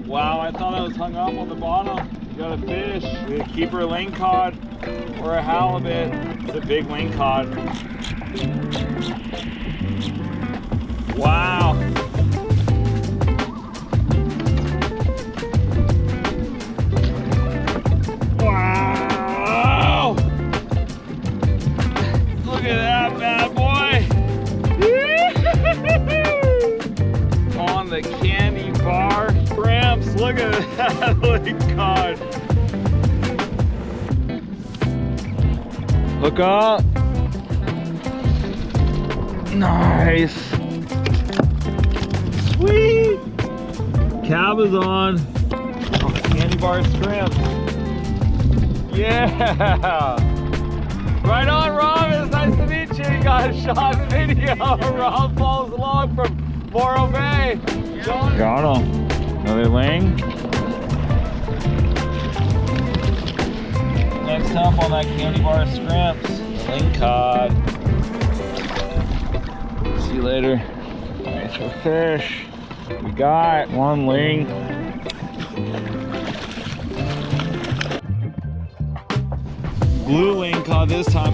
Wow, I thought I was hung up on the bottom. You got a fish. We got a keeper lingcod or a halibut. It's a big lingcod. Wow. Wow. Look at that bad boy. On the candy bar. Scrimpz, look at that lingcod. Hook up. Nice. Sweet. Cab is on. Oh, candy bar Scrimpz. Yeah. Right on, Rob. It's nice to meet you. You got a shot in the video. Rob follows along from Morro Bay. Got him. Another ling. Next up on that candy bar Scrimpz, lingcod. See you later. Nice for fish. We got one ling. Blue lingcod this time.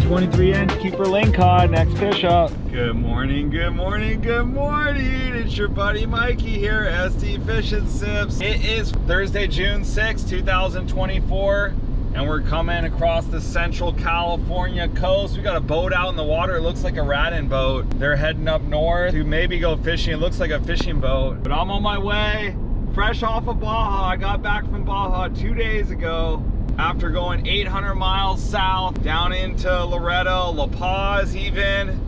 23-inch keeper lingcod. Next fish up. Good morning, good morning, good morning. It's your buddy Mikey here, SD Fish and Sips. It is Thursday, June 6, 2024, and we're coming across the Central California coast. We got a boat out in the water. It looks like a rattan boat. They're heading up north to maybe go fishing. It looks like a fishing boat, but I'm on my way, fresh off of Baja. I got back from Baja 2 days ago. After going 800 miles south, down into Loretto, La Paz even,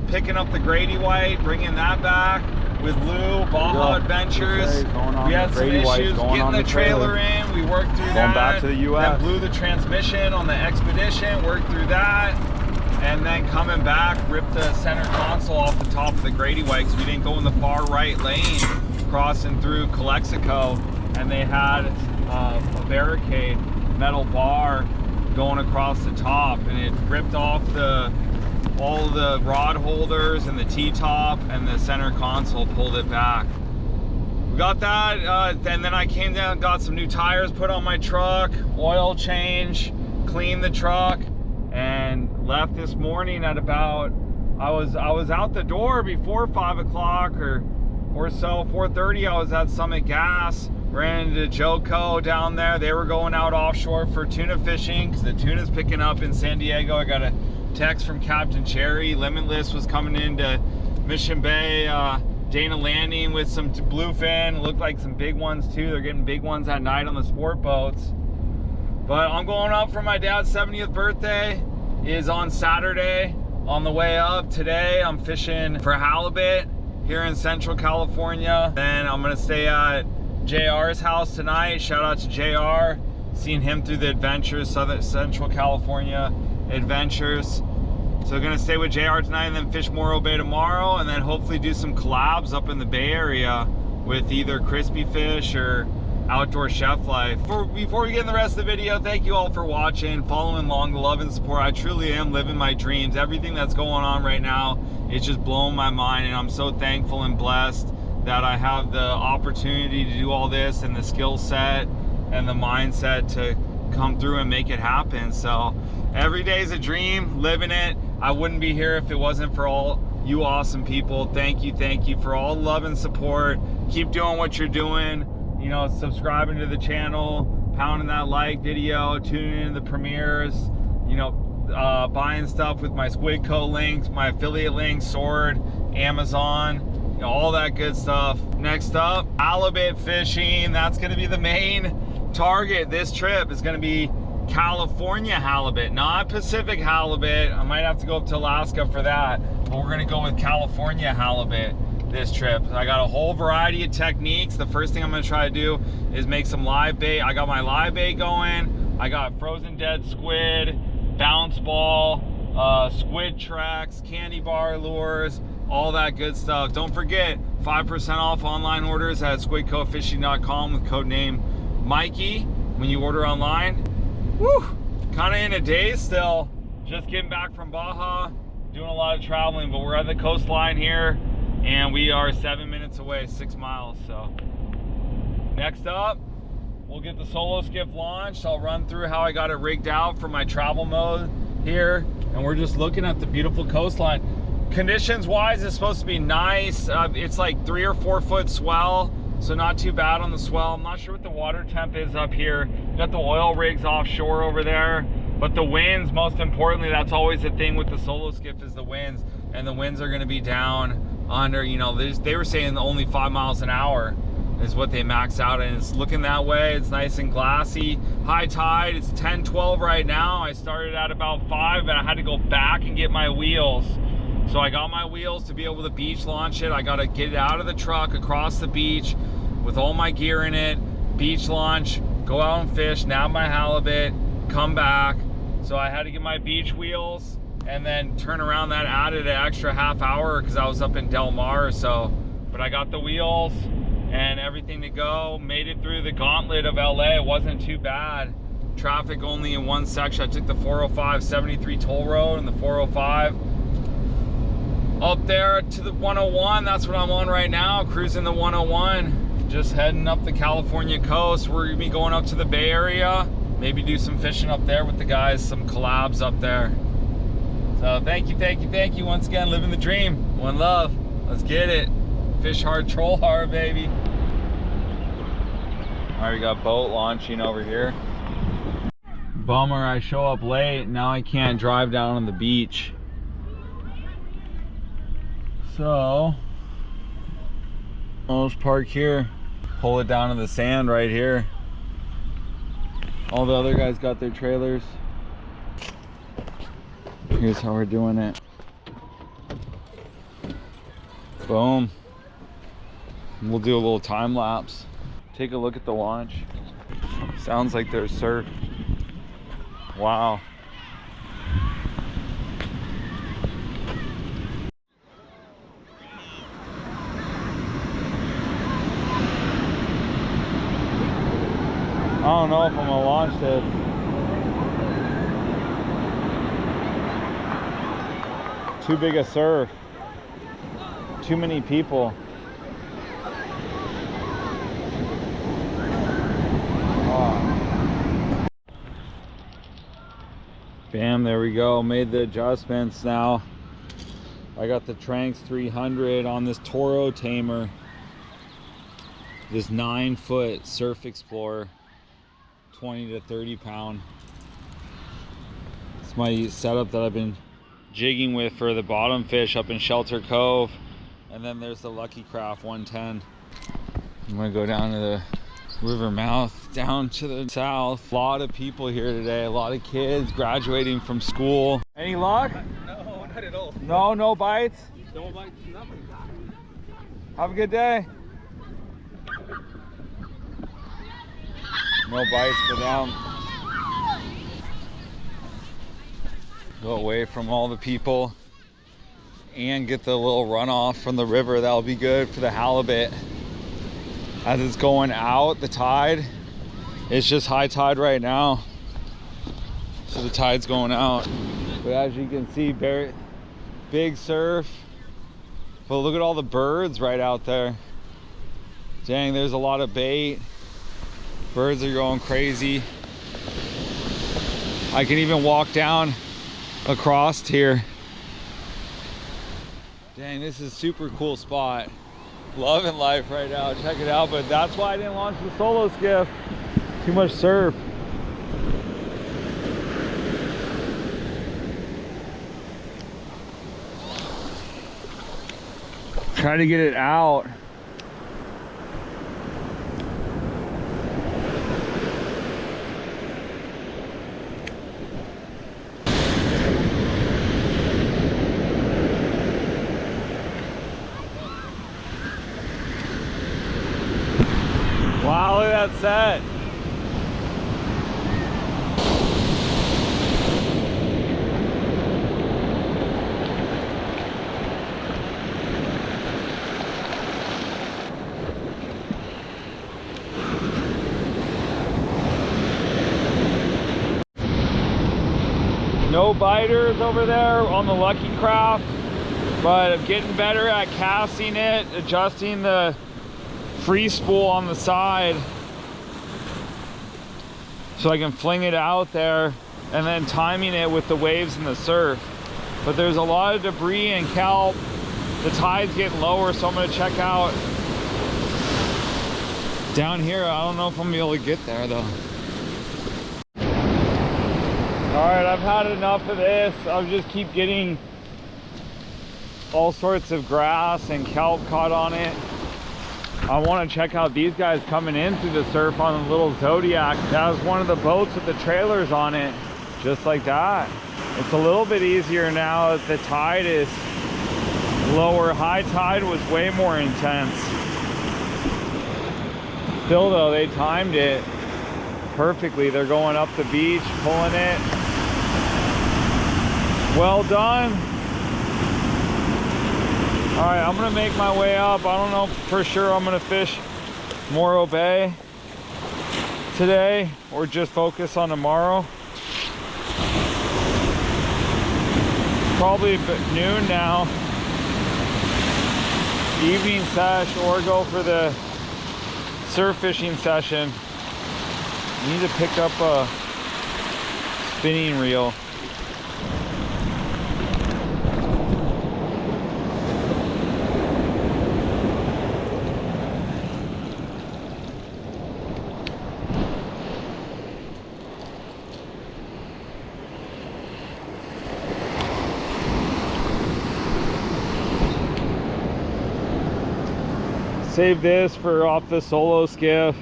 picking up the Grady White, bringing that back with Lou, Baja Adventures. We had some issues getting the trailer in. We worked through that. Going back to the US. Then blew the transmission on the Expedition, worked through that. And then coming back, ripped the center console off the top of the Grady White because we didn't go in the far right lane, crossing through Calexico. And they had a barricade, metal bar going across the top, and it ripped off all the rod holders and the T-top, and the center console pulled it back. We got that, and then I came down, got some new tires put on my truck, oil change, cleaned the truck, and left this morning at about, I was out the door before 5 o'clock or so, 4:30. I was at Summit Gas. Ran into Joco down there. They were going out offshore for tuna fishing because the tuna's picking up in San Diego. I got a text from Captain Cherry. Limitless was coming into Mission Bay, Dana Landing with some bluefin. Looked like some big ones too. They're getting big ones at night on the sport boats. But I'm going up for my dad's 70th birthday. Is on Saturday. On the way up today, I'm fishing for halibut here in Central California. Then I'm gonna stay at JR's house tonight. Shout out to JR. Seen him through the adventures, Central California adventures. So gonna stay with JR tonight and then fish Morro Bay tomorrow, and then hopefully do some collabs up in the Bay Area with either Crispy Fish or Outdoor Chef Life. Before we get in the rest of the video, thank you all for watching, following along, the love and support. I truly am living my dreams. Everything that's going on right now is just blowing my mind, and I'm so thankful and blessed that I have the opportunity to do all this and the skill set and the mindset to come through and make it happen. So every day is a dream, living it. I wouldn't be here if it wasn't for all you awesome people. Thank you for all the love and support. Keep doing what you're doing. You know, subscribing to the channel, pounding that like video, tuning in to the premieres, you know, buying stuff with my Squidco links, my affiliate links, Sword, Amazon, you know, all that good stuff. Next up, halibut fishing. That's going to be the main target this trip. Is going to be California halibut, not Pacific halibut. I might have to go up to Alaska for that, but we're going to go with California halibut this trip. I got a whole variety of techniques. The first thing I'm going to try to do is make some live bait. I got my live bait going. I got frozen dead squid, bounce ball, squid tracks, candy bar lures, all that good stuff. Don't forget, 5% off online orders at squidcofishing.com with code name Mikey when you order online. Woo! Kind of in a daze still. Just getting back from Baja, doing a lot of traveling, but we're at the coastline here, and we are 7 minutes away, 6 miles. So Next up, we'll get the solo skiff launched. I'll run through how I got it rigged out for my travel mode here, and we're just looking at the beautiful coastline. Conditions wise, it's supposed to be nice. It's like 3 or 4 foot swell, so not too bad on the swell. I'm not sure what the water temp is up here. We got the oil rigs offshore over there, but the winds, most importantly, that's always the thing with the solo skiff, is the winds, and the winds are going to be down under, you know, they were saying only 5 miles an hour is what they max out, and it's looking that way. It's nice and glassy. High tide, it's 10-12 right now. I started at about 5, but I had to go back and get my wheels. So I got my wheels to be able to beach launch it. I got to get it out of the truck across the beach with all my gear in it, beach launch, go out and fish, nab my halibut, come back. So I had to get my beach wheels and then turn around. That added an extra half hour because I was up in Del Mar. So, but I got the wheels and everything to go. Made it through the gauntlet of LA. It wasn't too bad. Traffic only in one section. I took the 405 73 toll road and the 405 up there to the 101. That's what I'm on right now, cruising the 101, just heading up the California coast. We're gonna be going up to the Bay Area, maybe do some fishing up there with the guys, some collabs up there. So thank you once again. Living the dream, one love. Let's get it. Fish hard, troll hard, baby. All right, we got boat launching over here. Bummer, I show up late, now I can't drive down on the beach. So I'll just park here, pull it down to the sand right here. All the other guys got their trailers. Here's how we're doing it. Boom. We'll do a little time lapse. Take a look at the launch. Sounds like there's surf. Wow. I don't know if I'm gonna launch this. Too big a surf. Too many people. Oh. Bam, there we go. Made the adjustments now. I got the Tranx 300 on this Toro tamer. This 9-foot Surf Explorer. 20 to 30 pound. It's my setup that I've been jigging with for the bottom fish up in Shelter Cove. And then there's the Lucky Craft 110. I'm gonna go down to the river mouth, down to the south. A lot of people here today, a lot of kids graduating from school. Any luck? No, not at all. No bites? No bites, nothing. Have a good day. No bites for them. Go away from all the people and get the little runoff from the river. That'll be good for the halibut. As it's going out, the tide, it's just high tide right now. So the tide's going out. But as you can see, very big surf. But look at all the birds right out there. Dang, there's a lot of bait. Birds are going crazy. I can even walk down across here. Dang, this is a super cool spot. Loving life right now, check it out. But that's why I didn't launch the solo skiff. Too much surf. Try to get it out. Wow, look at that set. No biters over there on the Lucky Craft, but I'm getting better at casting it, adjusting the free spool on the side so I can fling it out there and then timing it with the waves and the surf. But there's a lot of debris and kelp. The tide's getting lower, so I'm gonna check out down here. I don't know if I'm gonna be able to get there though. All right, I've had enough of this. I'll just keep getting all sorts of grass and kelp caught on it. I want to check out these guys coming in through the surf on the little Zodiac. That was one of the boats with the trailers on it, just like that. It's a little bit easier now that the tide is lower. High tide was way more intense. Still though, they timed it perfectly. They're going up the beach, pulling it. Well done. All right, I'm gonna make my way up. I don't know for sure I'm gonna fish Morro Bay today or just focus on tomorrow. Probably noon now. Evening sesh or go for the surf fishing session. I need to pick up a spinning reel. Save this for off the solo skiff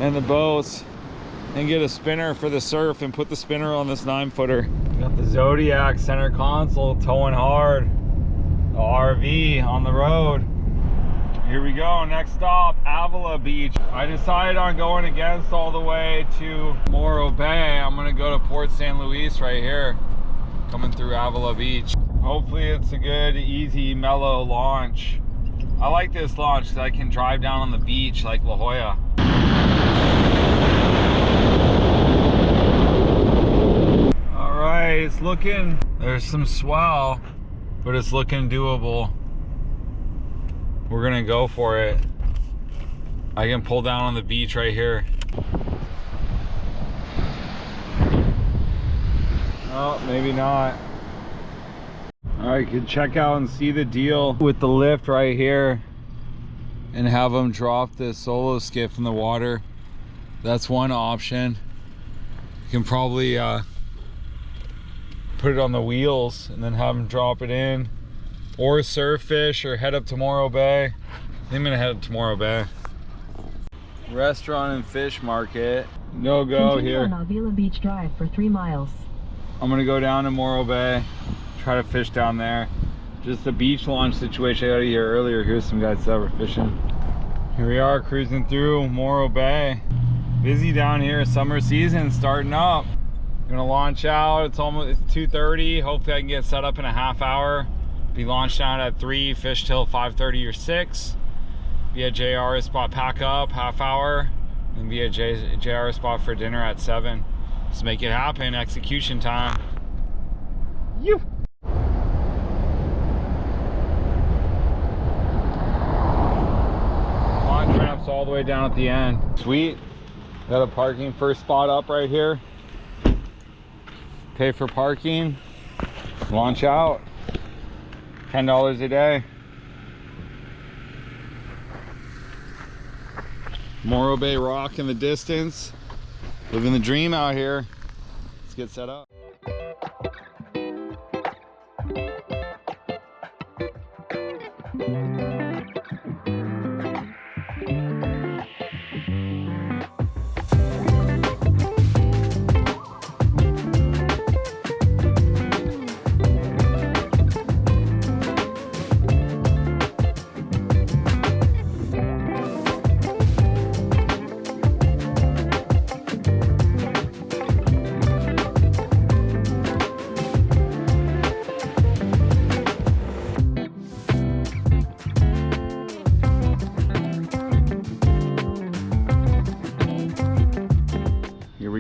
and the boats and get a spinner for the surf and put the spinner on this 9-footer. Got the Zodiac center console towing hard, the RV on the road. Here we go, next stop, Avila Beach. I decided on going against all the way to Morro Bay. I'm gonna go to Port St. Luis right here, coming through Avila Beach. Hopefully it's a good, easy, mellow launch. I like this launch because I can drive down on the beach like La Jolla. All right, it's looking, there's some swell, but it's looking doable. We're gonna go for it. I can pull down on the beach right here. Oh, maybe not. All right, can check out and see the deal with the lift right here and have them drop the solo skiff in the water. That's one option. You can probably put it on the wheels and then have them drop it in, or surf fish, or head up to Morro Bay. I think I'm gonna head up to Morro Bay. Restaurant and fish market. No go here. On Avila Beach Drive for 3 miles. I'm gonna go down to Morro Bay. Try to fish down there. Just a beach launch situation I got here earlier. Here's some guys that were fishing. Here we are cruising through Morro Bay. Busy down here, summer season starting up. Gonna launch out, it's 2:30. Hopefully I can get set up in a half hour. Be launched out at 3, fish till 5:30 or 6. Be at JR spot, pack up, half hour. And be at JR spot for dinner at 7. Let's make it happen, execution time. You. Tramps all the way down at the end. Sweet. Got a parking first spot up right here. Pay for parking. Launch out. $10 a day. Morro Bay Rock in the distance. Living the dream out here. Let's get set up.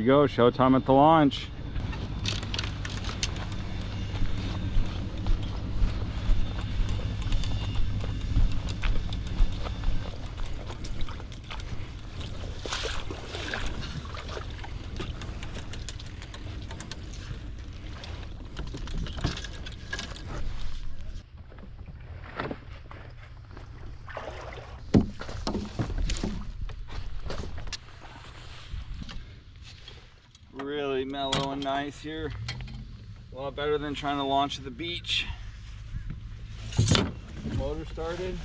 Go, showtime at the launch. mellow and nice here. A lot better than trying to launch at the beach. Motor started.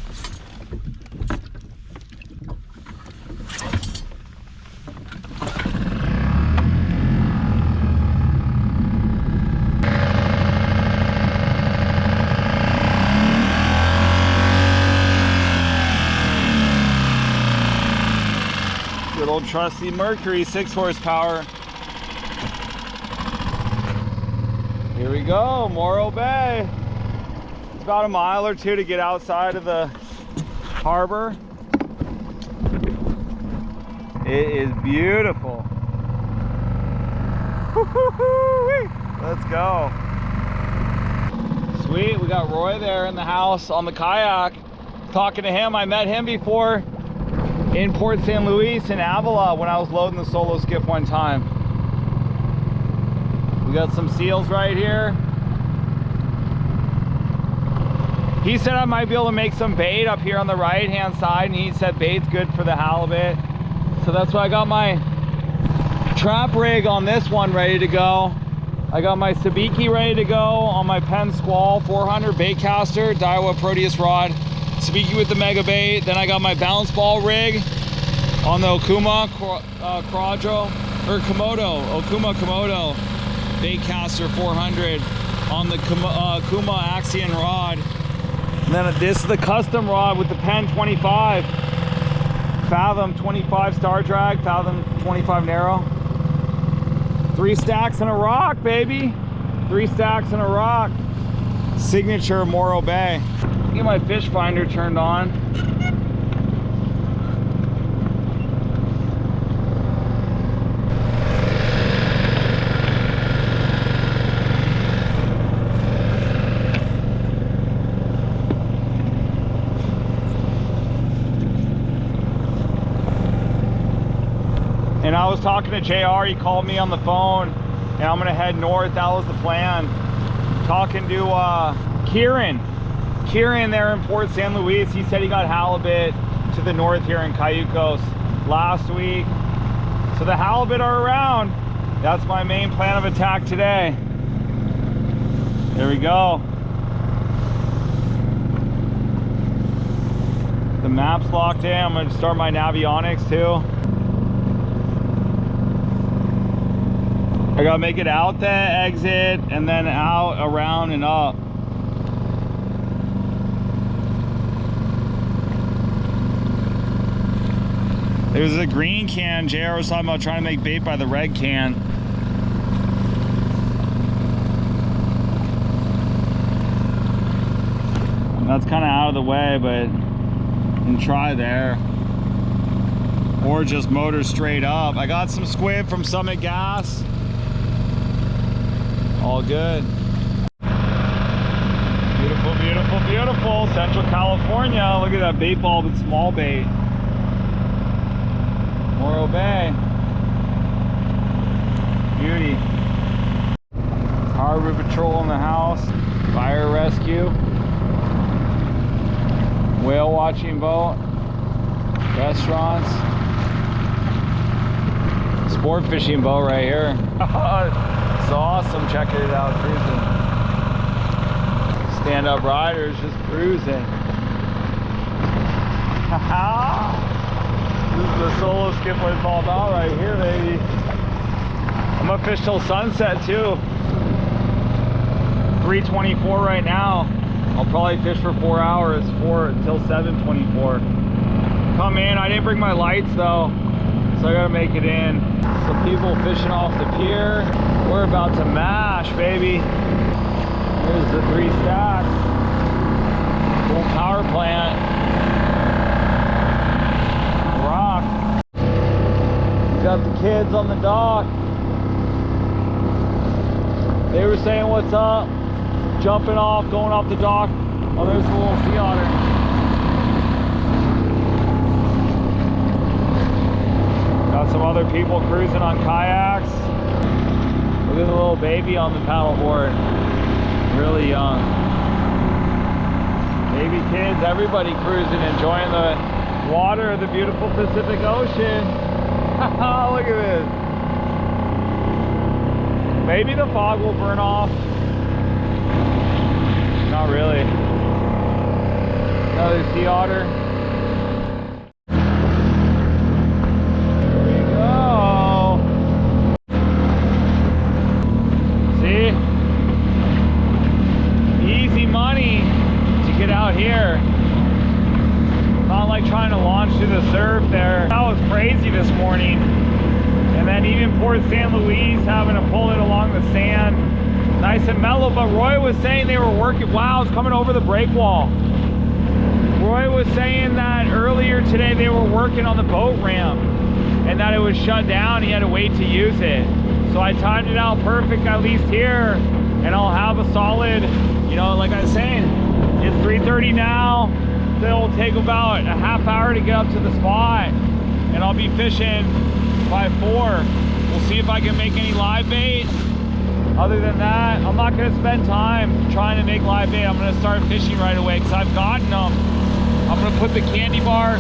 Good old trusty Mercury, 6 horsepower. Here we go, Morro Bay. It's about a mile or two to get outside of the harbor. It is beautiful. Let's go. Sweet, we got Roy there in the house on the kayak. Talking to him, I met him before in Port St. Luis in Avila when I was loading the solo skiff one time. We got some seals right here. He said I might be able to make some bait up here on the right hand side, and he said bait's good for the halibut. So that's why I got my trap rig on this one ready to go. I got my sabiki ready to go on my Penn Squall 400 bait caster, Daiwa Proteus rod, sabiki with the mega bait. Then I got my bounce ball rig on the Okuma Quadro, or Komodo, Okuma Komodo bait caster 400 on the Kuma Axion rod. And then this is the custom rod with the Penn 25 Fathom 25 star drag, Fathom 25 narrow. 3 stacks and a rock, baby. 3 stacks and a rock. Signature Morro Bay. Get my fish finder turned on. And I was talking to JR, he called me on the phone, and I'm gonna head north. That was the plan. Talking to Kieran there in Port San Luis. He said he got halibut to the north here in Cayucos last week. So the halibut are around. That's my main plan of attack today. There we go. The map's locked in. I'm gonna start my navionics too. I gotta make it out the exit and then out, around, and up. There's a green can. JR was talking about trying to make bait by the red can. And that's kind of out of the way, but you can try there. Or just motor straight up. I got some squid from Summit Gas. All good. Beautiful, beautiful, beautiful. Central California. Look at that bait ball with small bait. Morro Bay. Beauty. Harbor Patrol in the house. Fire rescue. Whale watching boat. Restaurants. Sport fishing boat right here. It's awesome, checking it out, cruising. Stand-up riders just cruising. This is the solo skip, what it's all about right here, baby. I'm gonna fish till sunset too. 3:24 right now. I'll probably fish for 4 hours, until 7:24. Come in, I didn't bring my lights though, so I gotta make it in. Some people fishing off the pier. We're about to mash, baby. Here's the 3 stacks. Full power plant. Rock. We got the kids on the dock. They were saying what's up, jumping off, going off the dock. Oh, there's a little sea otter. Got some other people cruising on kayaks. Look at the little baby on the paddleboard. Really young. Baby kids, everybody cruising, enjoying the water of the beautiful Pacific Ocean. Look at this. Maybe the fog will burn off. Not really. Another sea otter. There you go. See? Easy money to get out here. Not like trying to launch through the surf there. That was crazy this morning. And then even Port San Luis having to pull it along the sand. Nice and mellow, but Roy was saying they were working. Wow, it's coming over the break wall. Roy was saying that earlier today they were working on the boat ramp and that it was shut down. He had to wait to use it. So I timed it out perfect, at least here, and I'll have a solid, you know, like I was saying, it's 3:30 now. So it'll take about a half hour to get up to the spot, and I'll be fishing by 4. We'll see if I can make any live bait. Other than that, I'm not going to spend time trying to make live bait. I'm going to start fishing right away because I've gotten them. I'm going to put the candy bar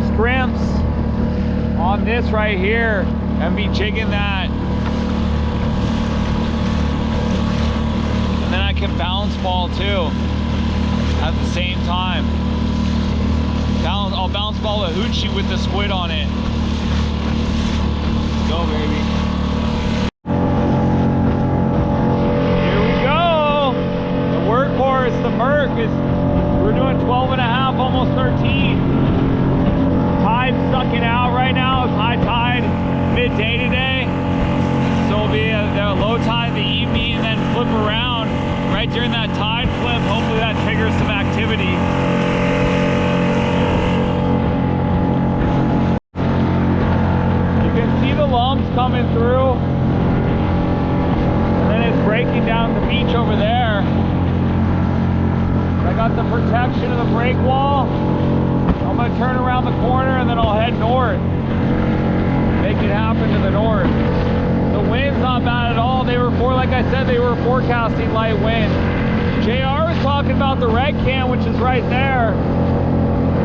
Scrimpz on this right here and be jigging that. And then I can bounce ball too at the same time. I'll bounce ball a hoochie with the squid on it. Let's go, baby. The Merc is, we're doing 12 and a half, almost 13. Tide's sucking out right now. It's high tide midday today. So it'll be a low tide in the evening and then flip around right during that tide flip. Hopefully that triggers some activity. You can see the lumps coming through. And then it's breaking down the beach over there. I got the protection of the break wall. I'm going to turn around the corner and then I'll head north. Make it happen to the north. The wind's not bad at all. Like I said, they were forecasting light wind. JR was talking about the red can, which is right there.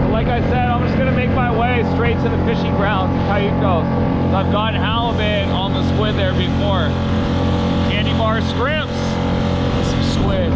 But like I said, I'm just going to make my way straight to the fishing grounds, Cayucos. So I've gotten halibut on the squid there before. Candy bar Scrimpz. Some squid.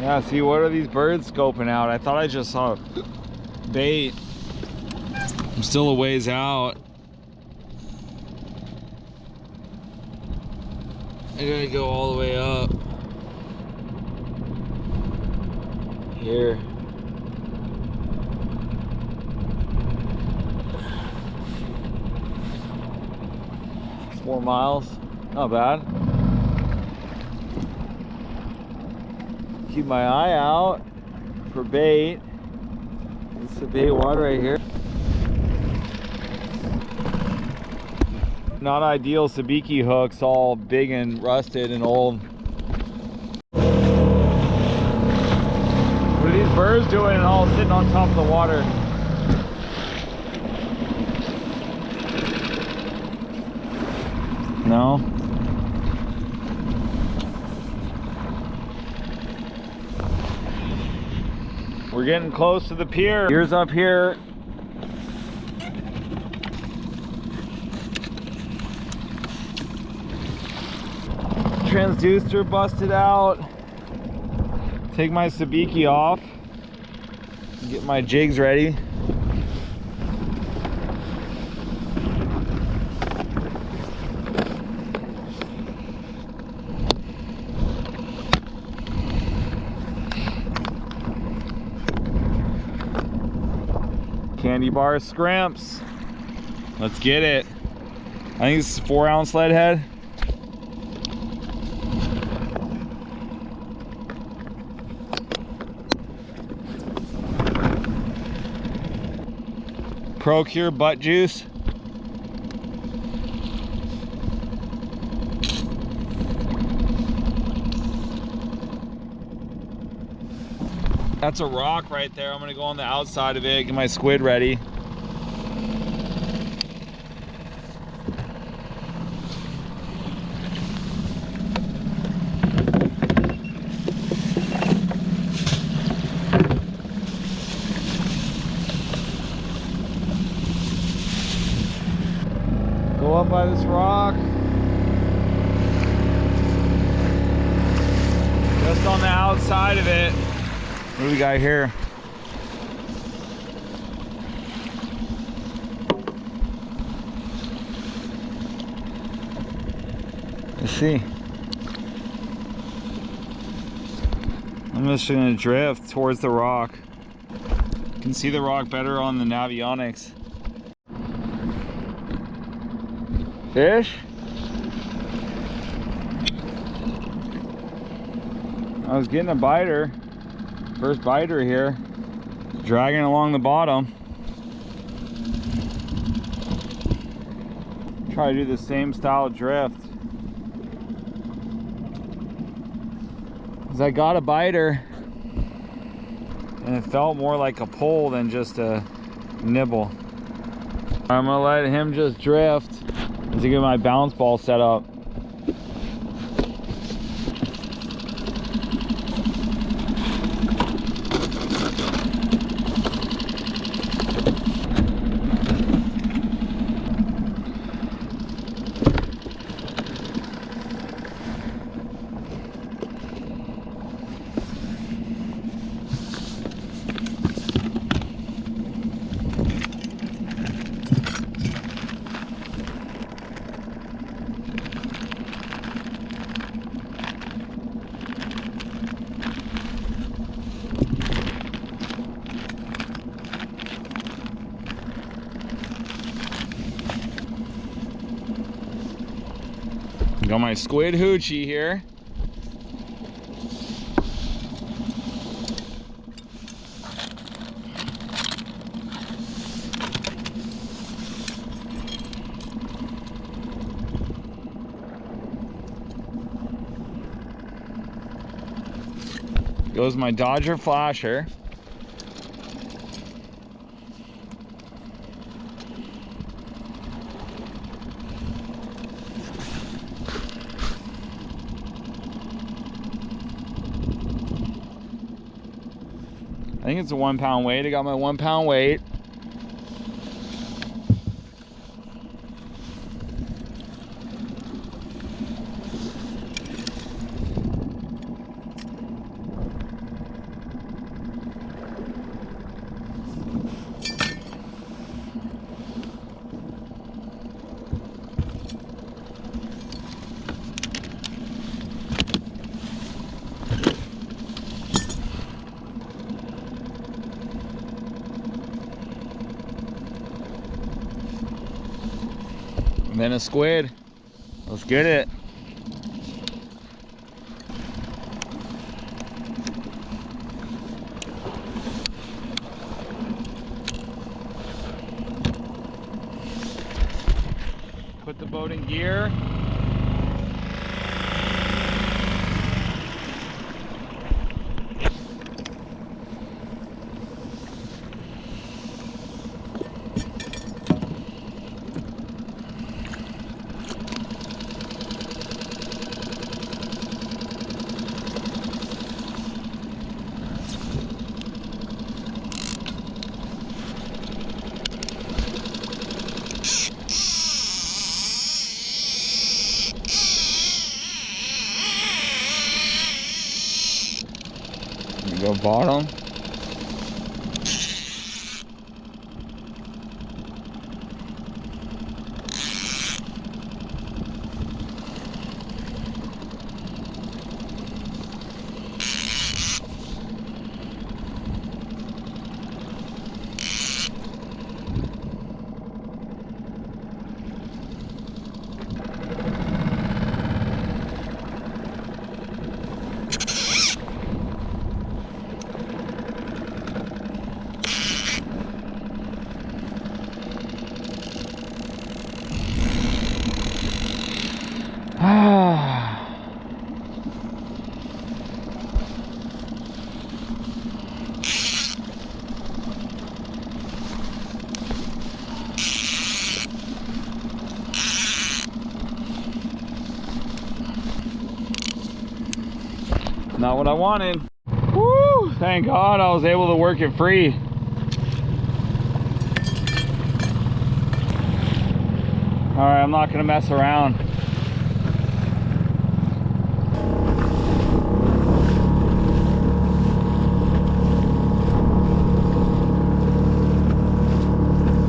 Yeah, see, what are these birds scoping out? I thought I just saw bait. I'm still a ways out. I gotta go all the way up. Here. It's 4 miles. Not bad. Keep my eye out for bait. This is the bait water right here. Not ideal sabiki hooks, all big and rusted and old. What are these birds doing and all sitting on top of the water? No? We're getting close to the pier. Pier's up here. Transducer busted out. Take my sabiki off. Get my jigs ready. Candy bar Scrimpz. Let's get it. I think this is 4 ounce lead head. Procure butt juice. That's a rock right there. I'm gonna go on the outside of it, get my squid ready. Go up by this rock. Just on the outside of it. What do we got here? Let's see. I'm just gonna drift towards the rock. You can see the rock better on the Navionics. Fish? I was getting a biter. First biter here. Dragging along the bottom. Try to do the same style drift. Cause I got a biter and it felt more like a pull than just a nibble. I'm gonna let him just drift as I get my bounce ball set up. Got my squid hoochie here. Goes my Dodger flasher. I think it's a 1 pound weight. I got my 1 pound weight. And then a squid. Let's get it. Put the boat in gear. Go bottom. Not what I wanted. Woo! Thank God I was able to work it free. All right, I'm not gonna mess around.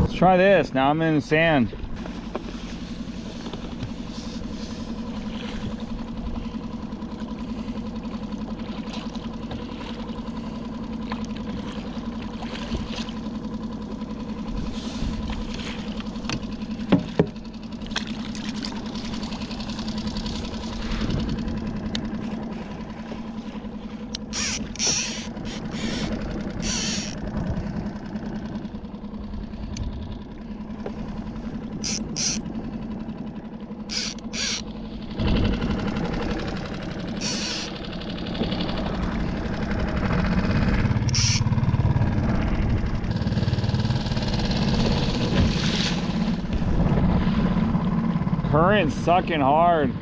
Let's try this. Now I'm in the sand. Current's sucking hard.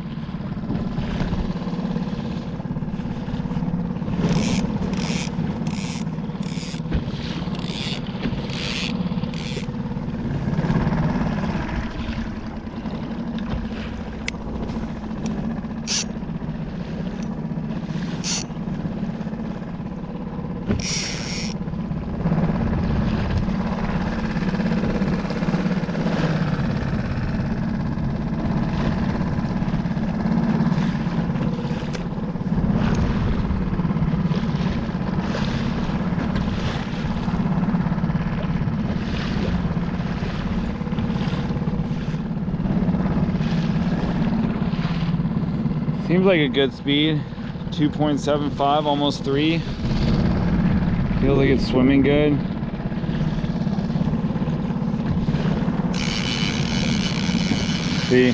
Seems like a good speed. 2.75, almost 3. Feels like it's swimming good. See.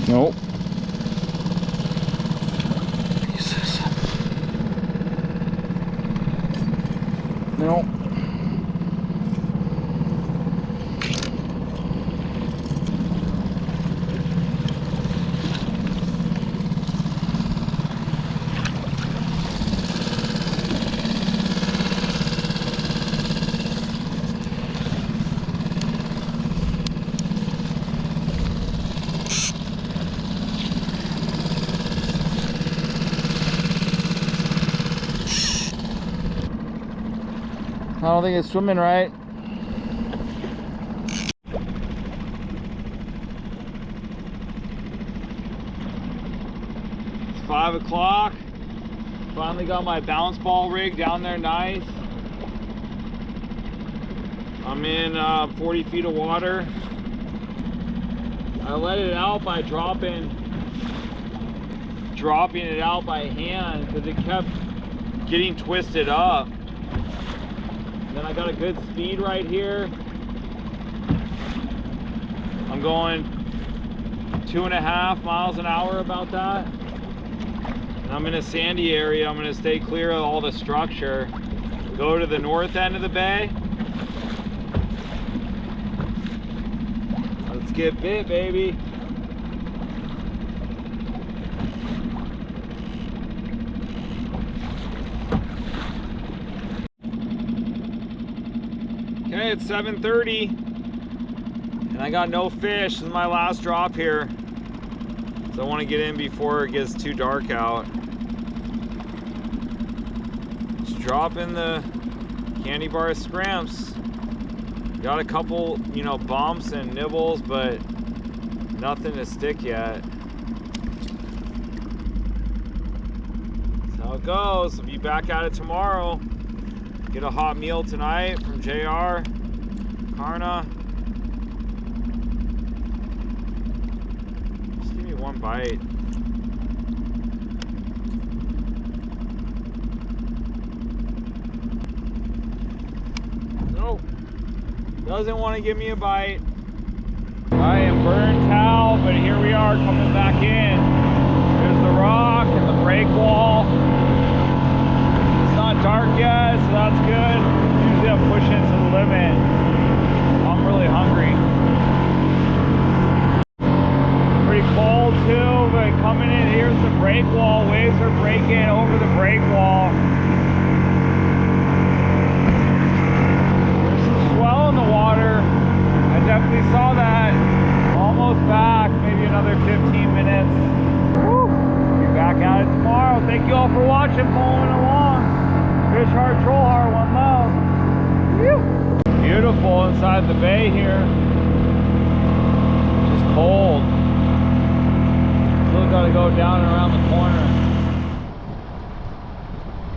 Nope. Jesus. Nope. I don't think it's swimming right. It's 5 o'clock. Finally got my bounce ball rig down there nice. I'm in 40 feet of water. I let it out by dropping it out by hand because it kept getting twisted up. Then I got a good speed right here. I'm going 2.5 miles an hour, about that. And I'm in a sandy area. I'm gonna stay clear of all the structure. Go to the north end of the bay. Let's get bit, baby. Okay, it's 7:30 and I got no fish. This is my last drop here, so I want to get in before it gets too dark out. Just drop in the candy bar Scrimpz. Got a couple, you know, bumps and nibbles, but nothing to stick yet. That's how it goes. I'll be back at it tomorrow. Get a hot meal tonight from JR, Karna. Just give me one bite. Nope, doesn't want to give me a bite. I am burnt out, but here we are coming back in. There's the rock and the break wall. It's not dark yet, so that's good. Usually I'm pushing to the limit. I'm really hungry. coming in. Here's the break wall. Waves are breaking over the break wall. There's some swell in the water. I definitely saw that. Almost back. Maybe another 15 minutes. Woo. Be back at it tomorrow. Thank you all for watching, following along. Fish hard, troll hard, one love. Woo. Beautiful inside the bay here. Just cold. Still gotta go down and around the corner.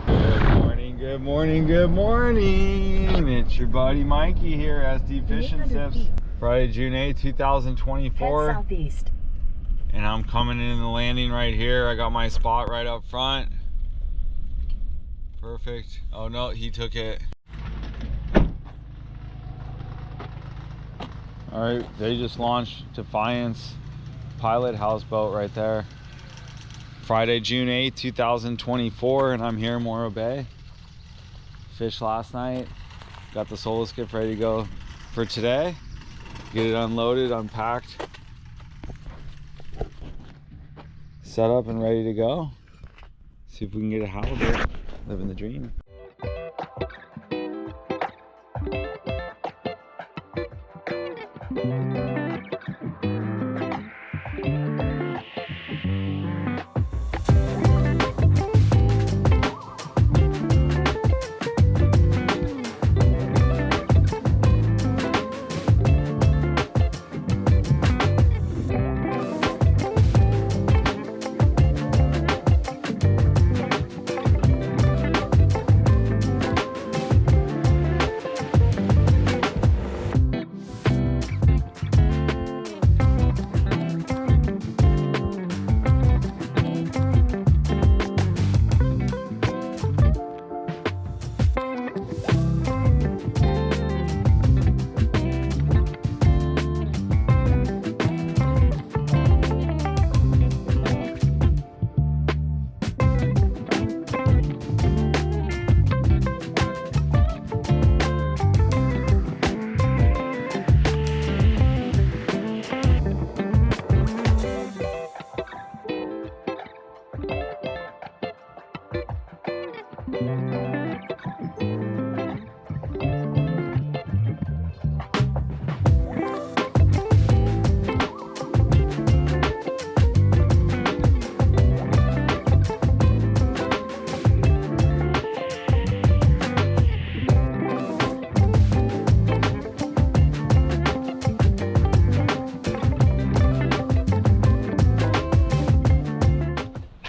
Good morning, good morning, good morning. It's your buddy Mikey here, SD Fish and Sips. Friday, June 8, 2024. Head southeast. And I'm coming in the landing right here. I got my spot right up front. Perfect. Oh no, he took it. All right, they just launched Defiance pilot houseboat right there. Friday, June 8th, 2024, and I'm here in Morro Bay. Fished last night. Got the solo skiff ready to go for today. Get it unloaded, unpacked, set up and ready to go. See if we can get a halibut. Living the dream.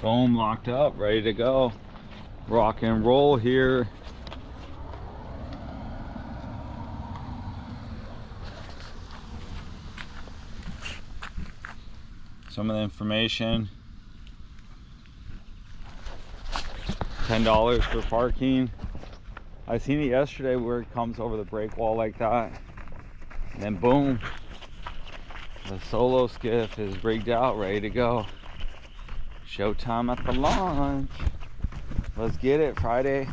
Boom, locked up, ready to go. Rock and roll here. Some of the information. $10 for parking. I seen it yesterday where it comes over the break wall like that. And then boom, the solo skiff is rigged out, ready to go. Showtime at the launch. Let's get it. Friday,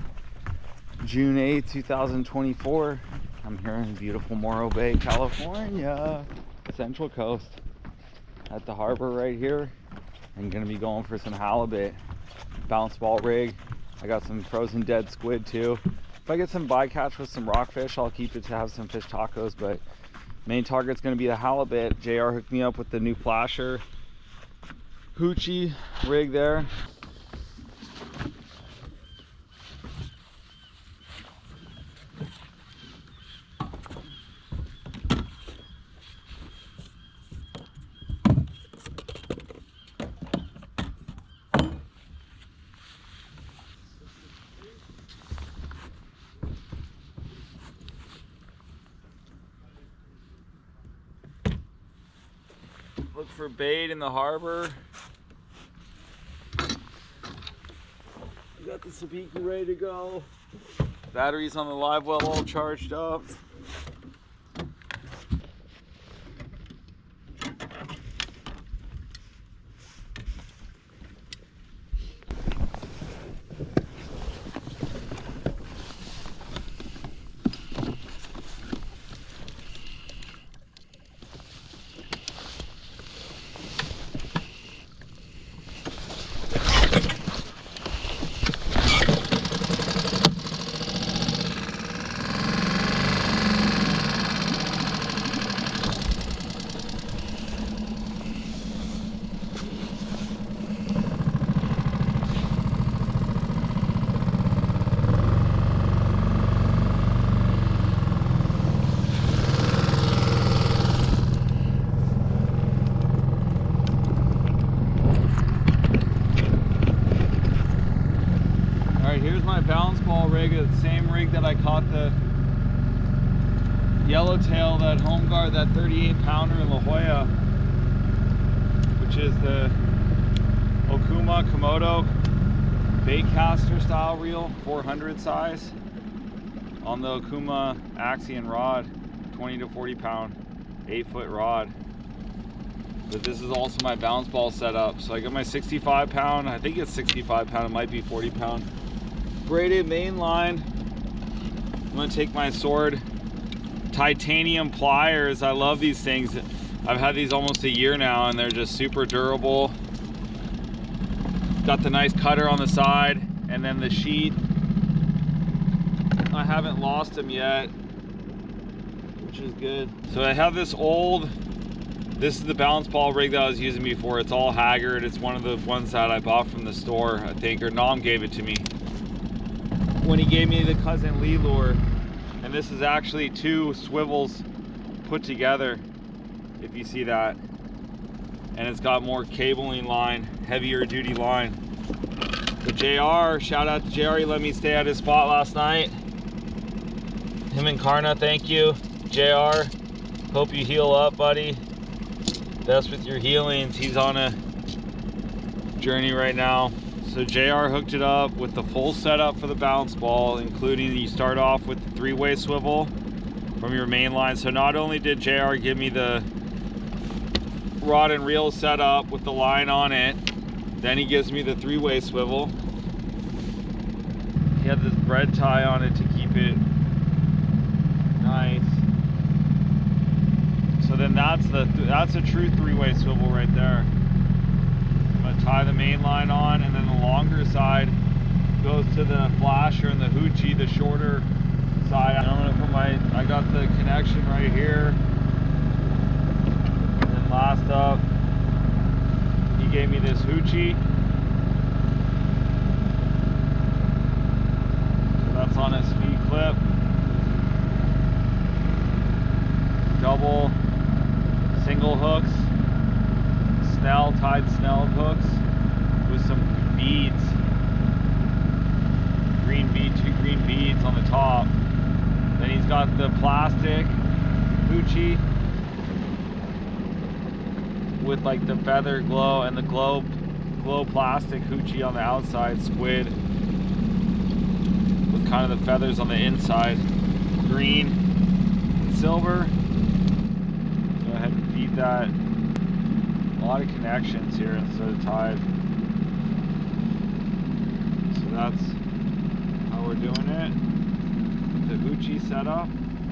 June 8th, 2024. I'm here in beautiful Morro Bay, California. Central Coast. At the harbor right here. I'm gonna be going for some halibut. Bounce ball rig. I got some frozen dead squid too. If I get some bycatch with some rockfish, I'll keep it to have some fish tacos, but main target's gonna be the halibut. JR hooked me up with the new flasher hoochie rig there. Look for bait in the harbor. Got the sabiki ready to go. Batteries on the live well all charged up. Alright, here's my balance ball rig, the same rig that I caught the yellowtail, that home guard, that 38 pounder in La Jolla, which is the Okuma Komodo bait caster style reel, 400 size, on the Okuma Axion rod, 20 to 40 pound, 8-foot rod. But this is also my balance ball setup. So I got my 65 pound, I think it's 65 pound, it might be 40 pound, braided main line. I'm gonna take my Sword titanium pliers. I love these things. I've had these almost a year now and they're just super durable. Got the nice cutter on the side and then the sheath. I haven't lost them yet, which is good. So I have this old, this is the balance ball rig that I was using before. It's all haggard. It's one of the ones that I bought from the store, I think, or Nom gave it to me when he gave me the Cousin Lee lure. And this is actually 2 swivels put together, if you see that. And it's got more cabling line, heavier duty line. So JR, shout out to JR, he let me stay at his spot last night. Him and Karna, thank you. JR, hope you heal up, buddy. Best with your healings. He's on a journey right now. So JR hooked it up with the full setup for the balance ball, including you start off with the 3-way swivel from your main line. So not only did JR give me the rod and reel setup with the line on it, then he gives me the 3-way swivel. He had this bread tie on it to keep it nice. So then that's a true 3-way swivel right there. I'm gonna tie the main line on, and then the longer side goes to the flasher, and the hoochie, the shorter side. And I'm gonna put I got the connection right here. And then last up, he gave me this hoochie. So that's on a speed clip. Double single hooks, tied snell hooks with some beads, two green beads on the top. Then he's got the plastic hoochie with like the feather glow and the glow plastic hoochie on the outside, squid with kind of the feathers on the inside, green and silver. Go ahead and feed that. A lot of connections here instead of tied. So that's how we're doing it. The hoochie setup,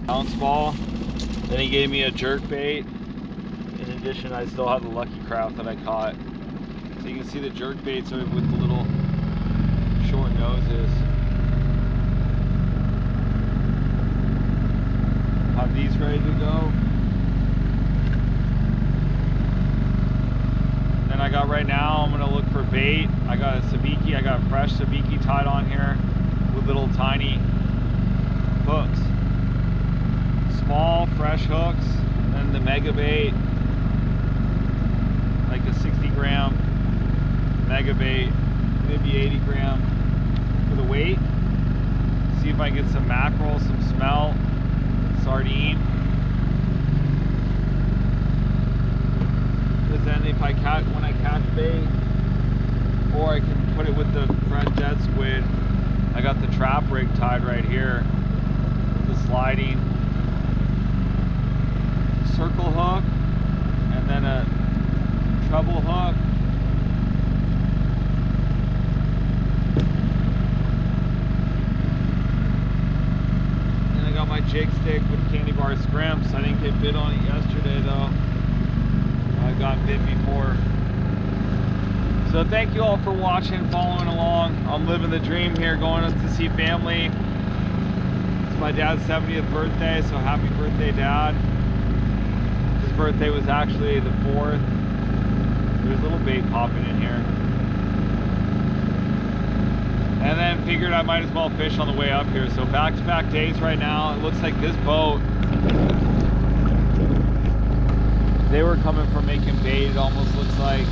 bounce ball. Then he gave me a jerk bait. In addition, I still have the Lucky Craft that I caught. So you can see the jerk baits are with the little short noses. Have these ready to go. And I got right now, I'm gonna look for bait. I got a sabiki, I got fresh sabiki tied on here with little tiny hooks. Small, fresh hooks, and the mega bait, like a 60 gram mega bait, maybe 80 gram for the weight. See if I can get some mackerel, some smelt, sardine. Then if when I catch bait, or I can put it with the fresh dead squid. I got the trap rig tied right here with the sliding circle hook and then a treble hook. And I got my jig stick with candy bar Scrimpz. I didn't get bit on it yesterday though. I got bit before. So thank you all for watching, following along. I'm living the dream here, going to see family. It's my dad's 70th birthday, so happy birthday, Dad. His birthday was actually the 4th. There's a little bait popping in here. And then figured I might as well fish on the way up here. So back-to-back days right now. It looks like this boat, they were coming from making bait, it almost looks like.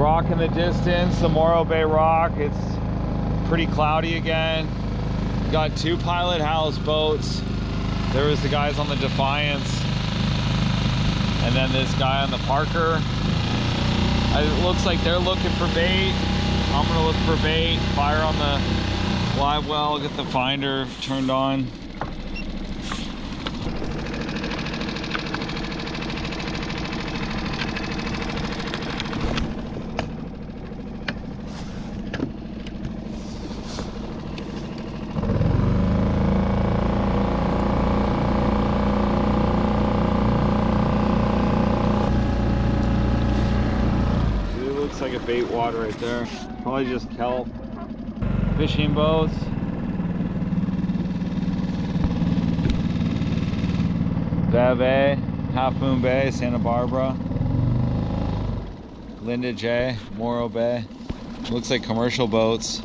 rock in the distance, the Morro Bay rock. It's pretty cloudy again. Got 2 pilot house boats. There was the guys on the Defiance, and then this guy on the Parker. It looks like they're looking for bait. I'm gonna look for bait, fire on the live well, get the finder turned on. Like a bait wad right there. Probably just kelp. Fishing boats. Bay, Half Moon Bay, Santa Barbara. Linda J, Morro Bay. Looks like commercial boats.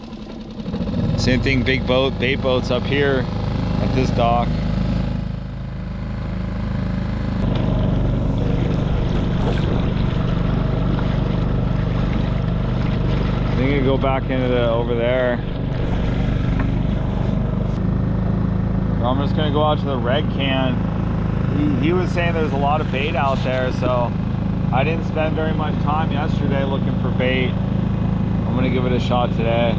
Same thing, big boat, bait boats up here at this dock. I'm gonna go back into the over there. I'm just gonna go out to the red can. He was saying there's a lot of bait out there, so I didn't spend very much time yesterday looking for bait. I'm gonna give it a shot today,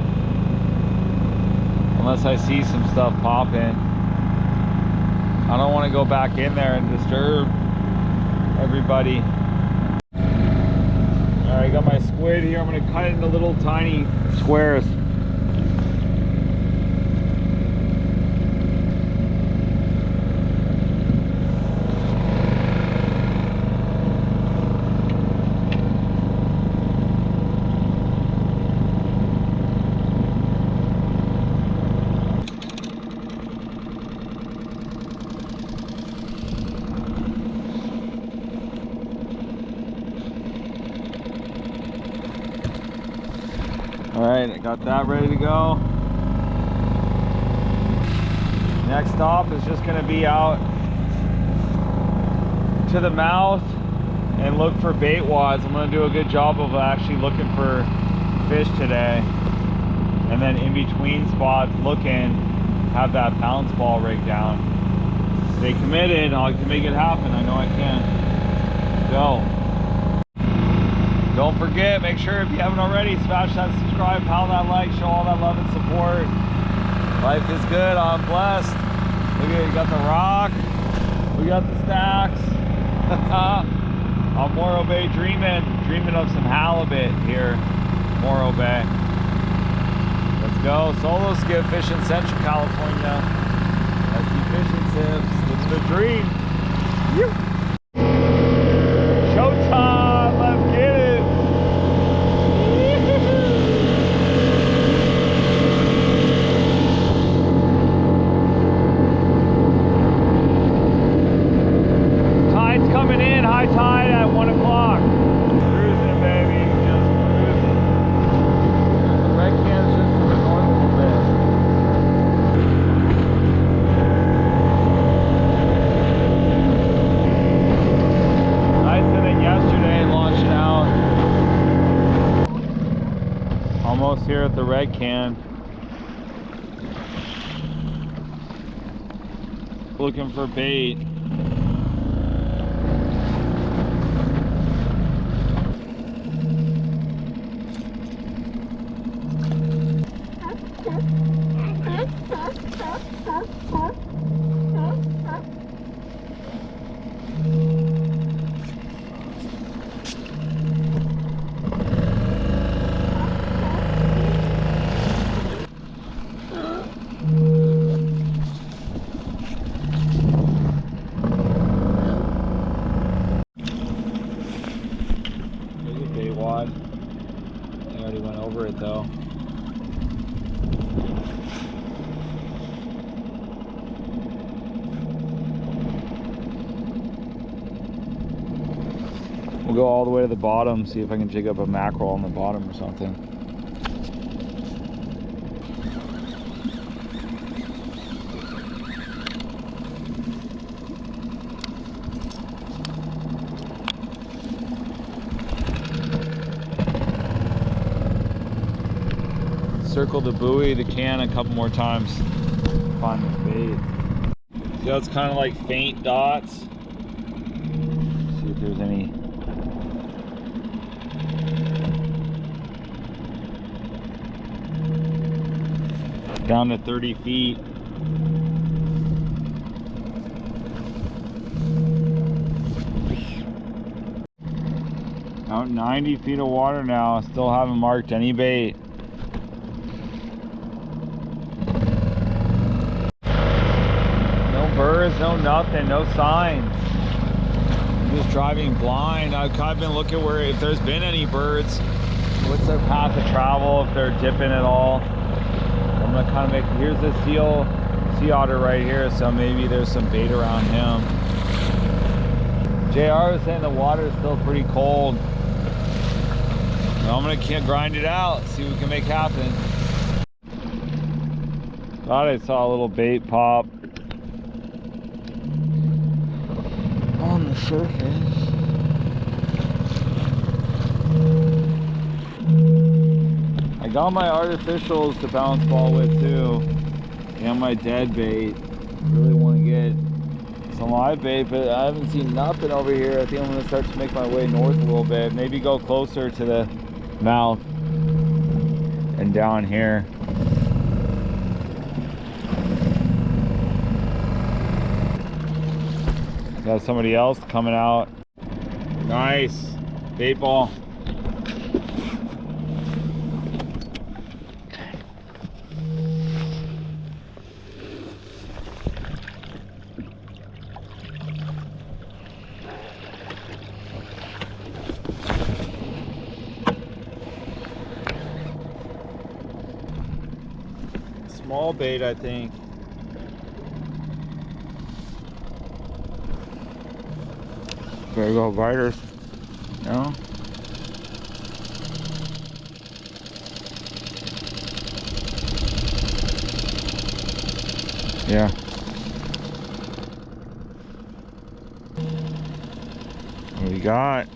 unless I see some stuff popping. I don't want to go back in there and disturb everybody. Alright, I got my squid here. I'm going to cut it into little tiny squares. Alright, I got that ready to go. Next stop is just going to be out to the mouth and look for bait wads. I'm going to do a good job of actually looking for fish today. And then in between spots looking, have that pounce ball rigged down. Stay committed, I can make it happen. I know I can. Let's go. Don't forget, make sure if you haven't already, smash that subscribe, pound that like, show all that love and support. Life is good, I'm blessed. Look at it, we got the rock, we got the stacks. On Morro Bay dreaming of some halibut here, Morro Bay. Let's go, solo skiff fishing Central California. SD Fishing Sips, living the dream. Showtime, let's get it. Coming in, high tide at 1 o'clock. Cruising, baby, just cruising. The red can's just to the north a little bit. Nicer than yesterday, launching out. Almost here at the red can. Looking for bait. Wad. I already went over it though. We'll go all the way to the bottom, see if I can jig up a mackerel on the bottom or something. circle the buoy, the can, a couple more times. Find the bait. See how it's kind of like faint dots? See if there's any. Down to 30 feet. Out 90 feet of water now, still haven't marked any bait. No birds, no nothing, no signs. I'm just driving blind. I've kind of been looking where, if there's been any birds, what's their path of travel, if they're dipping at all. I'm gonna kind of make, here's the sea otter right here, so maybe there's some bait around him. JR was saying the water is still pretty cold. So I'm gonna grind it out, see what we can make happen. Thought I saw a little bait pop on the surface. I got my artificials to bounce ball with too, and my dead bait. Really want to get some live bait, but I haven't seen nothing over here. I think I'm going to start to make my way north a little bit, maybe go closer to the mouth and down here. Got somebody else coming out. Nice bait ball. Small bait, I think. There we go, biters. No? Yeah. What do we got?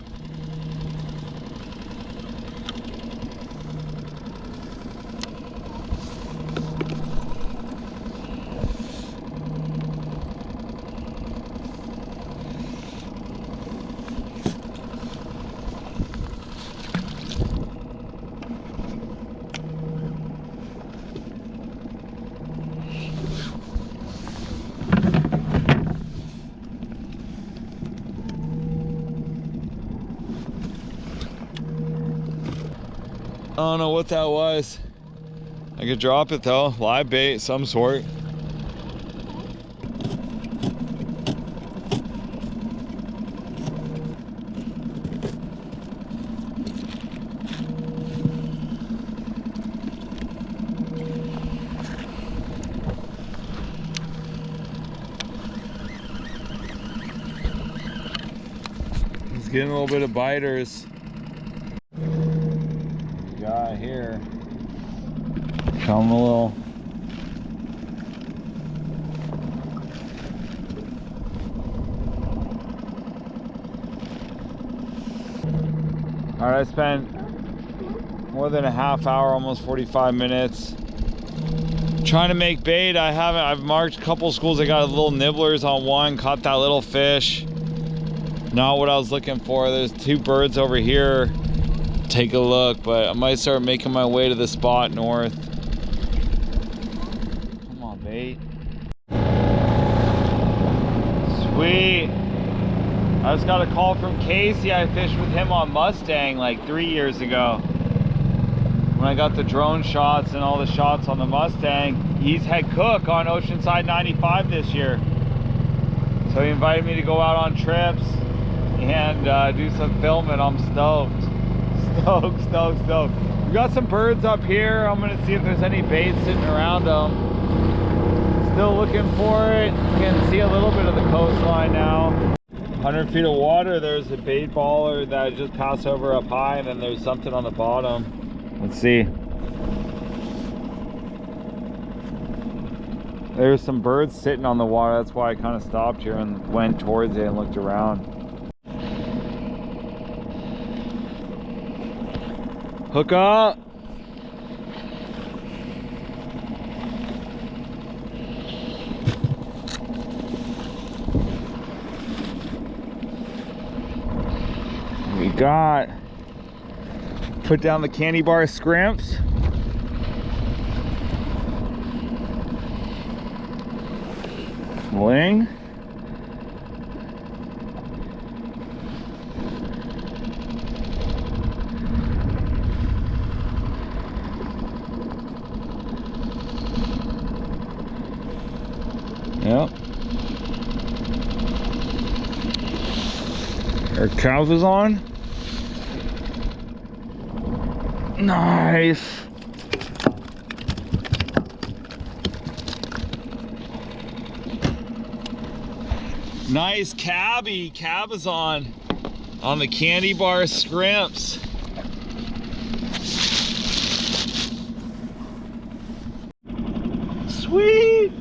I don't know what that was. I could drop it though. Live bait, some sort. He's getting a little bit of biters. Guy here. Show him a little. All right, I spent more than a half hour, almost 45 minutes trying to make bait. I've marked a couple schools. I got little nibblers on one, caught that little fish. Not what I was looking for. There's two birds over here. Take a look, but I might start making my way to the spot north. Come on, bait. Sweet. I just got a call from Casey. I fished with him on Mustang like 3 years ago. When I got the drone shots and all the shots on the Mustang, he's head cook on Oceanside 95 this year. So he invited me to go out on trips and do some filming. I'm stoked. Stoked. We got some birds up here. I'm gonna see if there's any bait sitting around them. Still looking for it. You can see a little bit of the coastline now. 100 feet of water. There's a bait baller that I just passed over up high, and then there's something on the bottom. Let's see. There's some birds sitting on the water. That's why I kind of stopped here and went towards it and looked around. Hook up. got, put down the candy bar Scrimpz. Ling. Yep. Our cows is on. Nice. Nice cabby. Cab is on the candy bar Scrimpz. Sweet.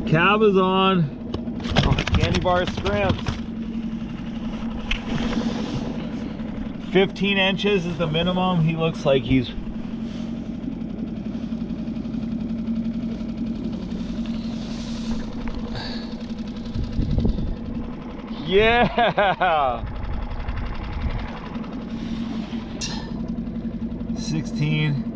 Cab is on candy bar Scrimpz. 15 inches is the minimum. He looks like he's yeah. 16.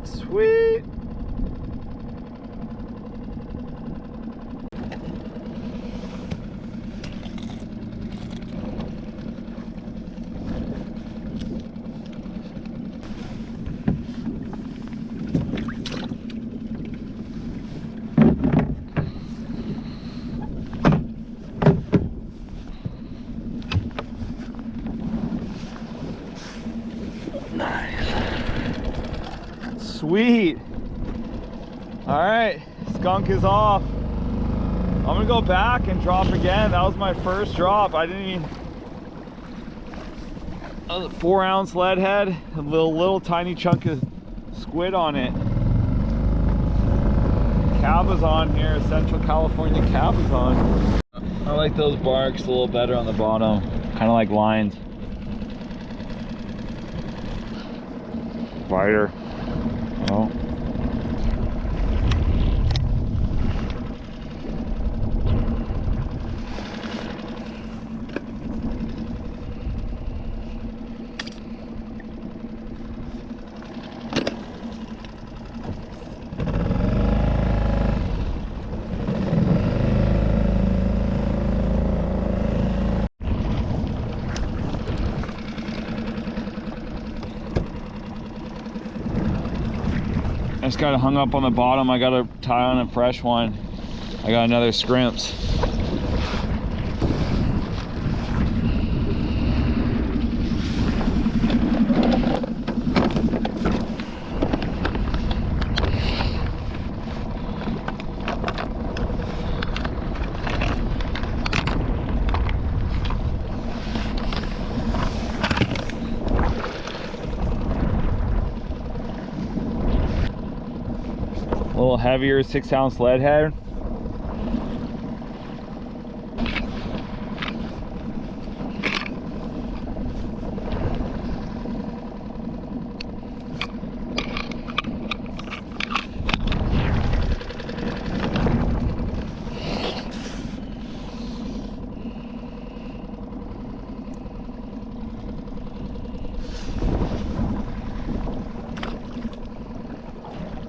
Sweet. Sweet. All right, skunk is off. I'm gonna go back and drop again. That was my first drop. I didn't even, 4-ounce lead head, a little tiny chunk of squid on it. Cab is on here, Central California cab is on. I like those barks a little better on the bottom, kind of like lines. Biter. Oh. I just got it hung up on the bottom. I got to tie on a fresh one. I got another Scrimpz. A little heavier 6-ounce lead head.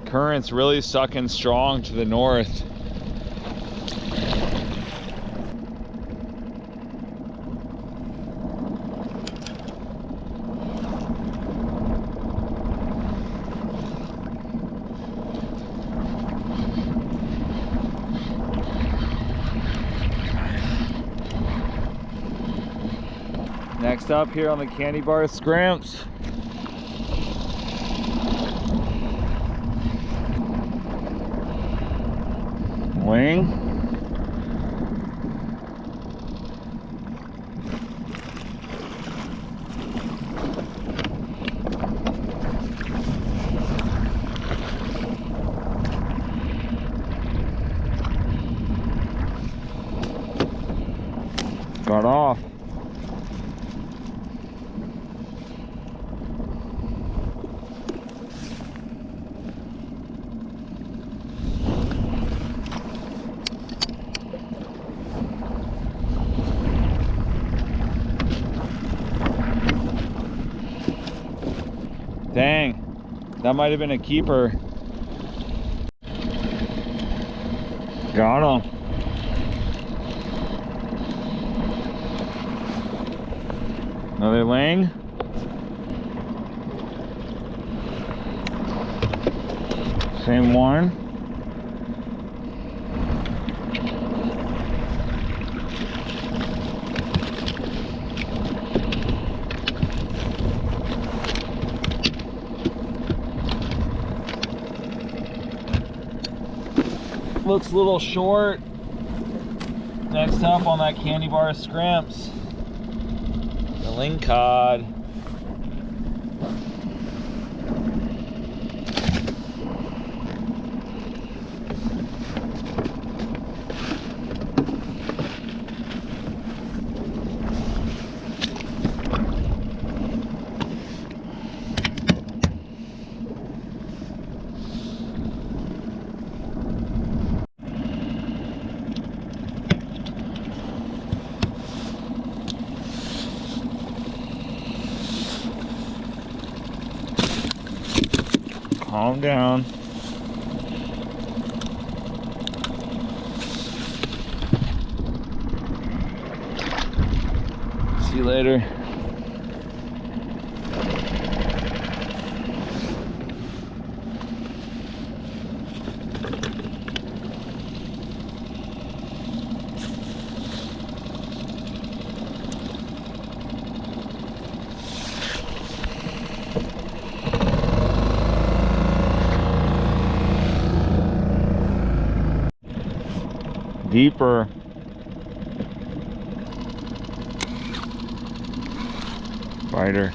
Current's really sucking strong to the north. Next up here on the candy bar Scrimpz. Wing. Got off. Dang, that might have been a keeper. Got him. Another ling. Same one. Looks a little short. Next up on that candy bar Scrimpz, the Lingcod. Calm down. See you later. Deeper. Biter.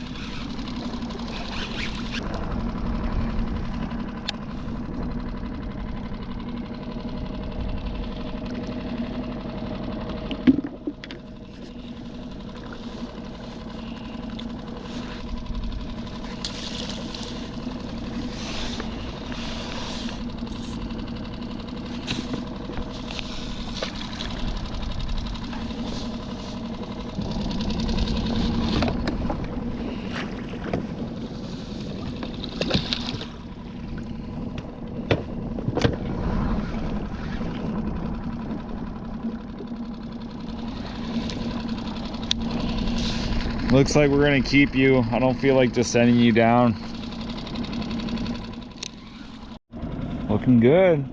Looks like we're gonna keep you. I don't feel like just sending you down. Looking good.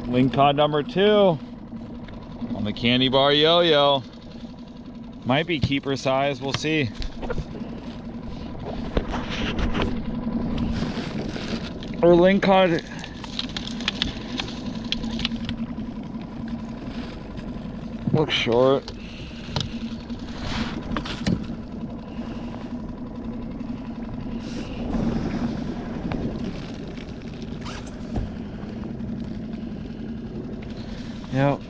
Lingcod number 2 on the candy bar yo-yo. Might be keeper size, we'll see. Or Lingcod. Looks short. Yep.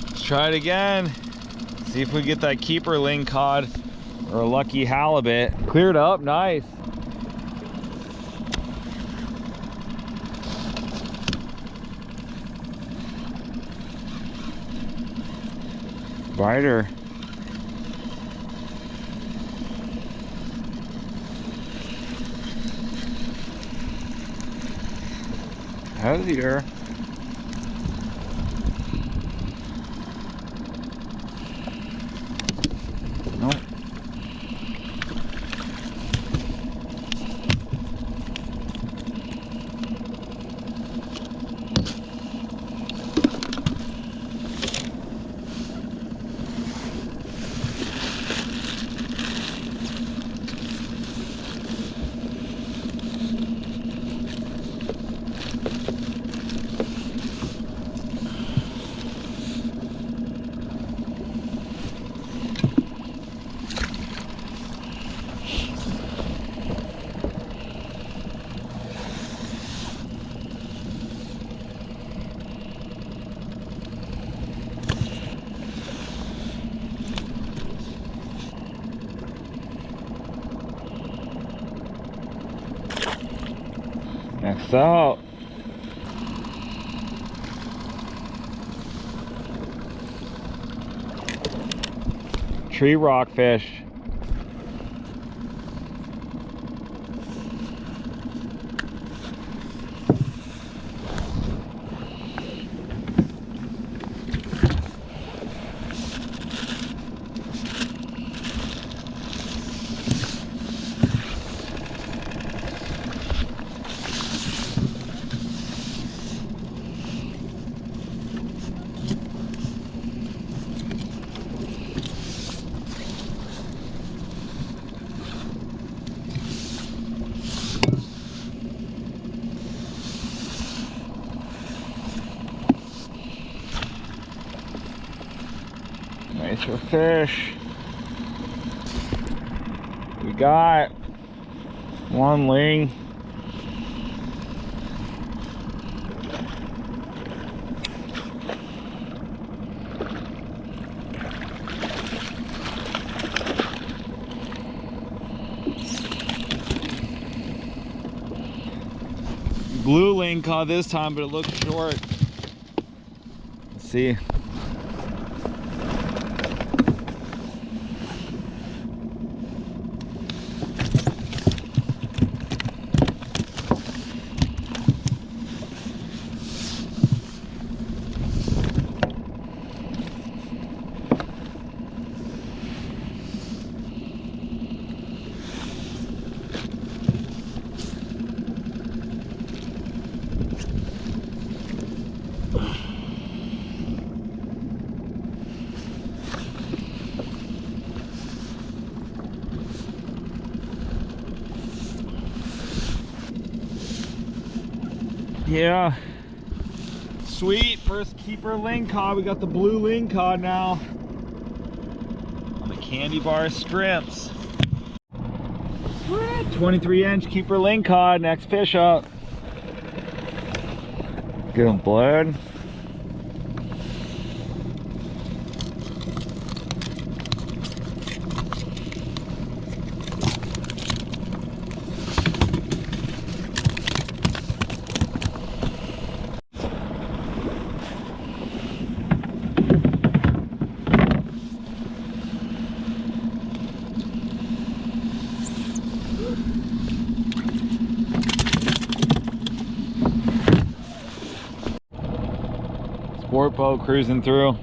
Let's try it again. See if we get that keeper Lingcod or a lucky halibut. Cleared up, nice. Biter. Heavier. Nope. us out. Tree rockfish. Nicer fish. We got one ling. Blue lingcod this time, but it looks short. Let's see. Yeah, sweet, first keeper lingcod. We got the blue lingcod now on the candy bar Scrimpz. 23-inch keeper lingcod, next fish up. Get him bled. Sport boat cruising through.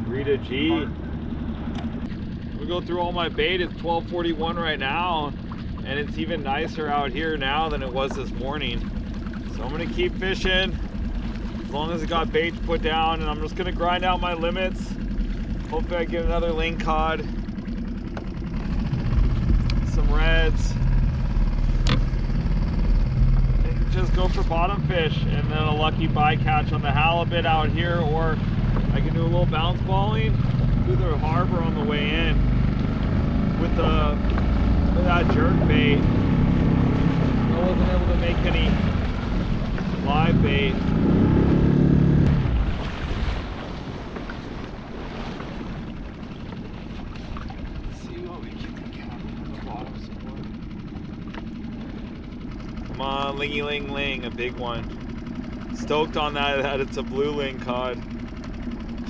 Rita G. We go through all my bait. It's 12:41 right now, and it's even nicer out here now than it was this morning. So I'm gonna keep fishing as long as I got bait to put down, and I'm just gonna grind out my limits. Hopefully I get another lingcod, some reds, and just go for bottom fish, and then a lucky bycatch on the halibut out here, or I can do a little bounce balling through the harbor on the way in with that jerk bait. I wasn't able to make any live bait. Come on, lingy ling ling, a big one. Stoked on that it's a blue lingcod.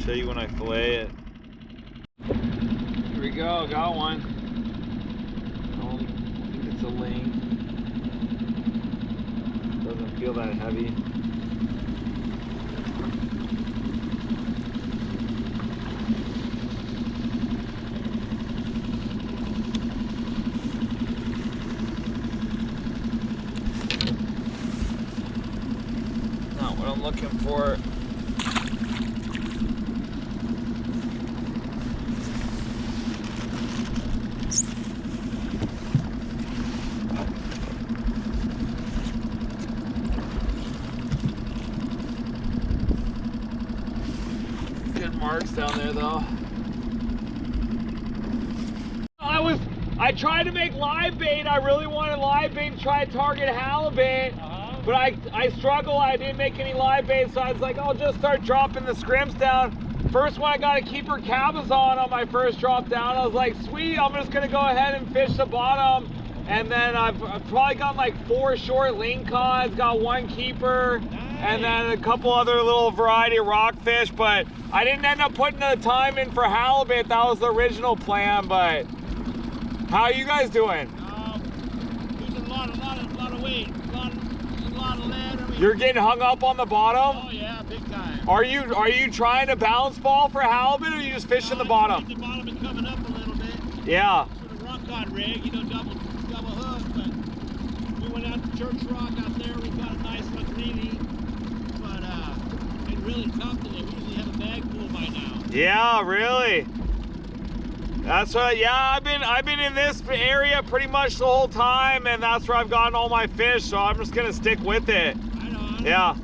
Show you when I fillet it. Here we go, got one. I think it's a ling. Doesn't feel that heavy. Not what I'm looking for. Marks down there though. I tried to make live bait. I really wanted live bait to try to target halibut, but I struggled. I didn't make any live bait, so I was like, I'll just start dropping the Scrimpz down. First one I got a keeper cabezon on my first drop down. I was like, sweet, I'm just gonna go ahead and fish the bottom. And then I've probably got like 4 short Lingcods, got 1 keeper, and then a couple other little variety of rockfish, but I didn't end up putting the time in for halibut. That was the original plan, but how are you guys doing? Losing a lot of weight, a lot of lead. I mean, You're getting hung up on the bottom? Oh yeah, big time. Are you trying to bounce ball for halibut, or are you just fishing the bottom? The bottom and coming up a little bit. Yeah. With a rock cod rig, you know, double hook, but we went out to Church Rock out there. We got a nice one greeny, but it's really tough today. We usually have a bag full by now. Yeah, really. That's what. Yeah, I've been in this area pretty much the whole time, and that's where I've gotten all my fish. So I'm just gonna stick with it. Right on. Yeah.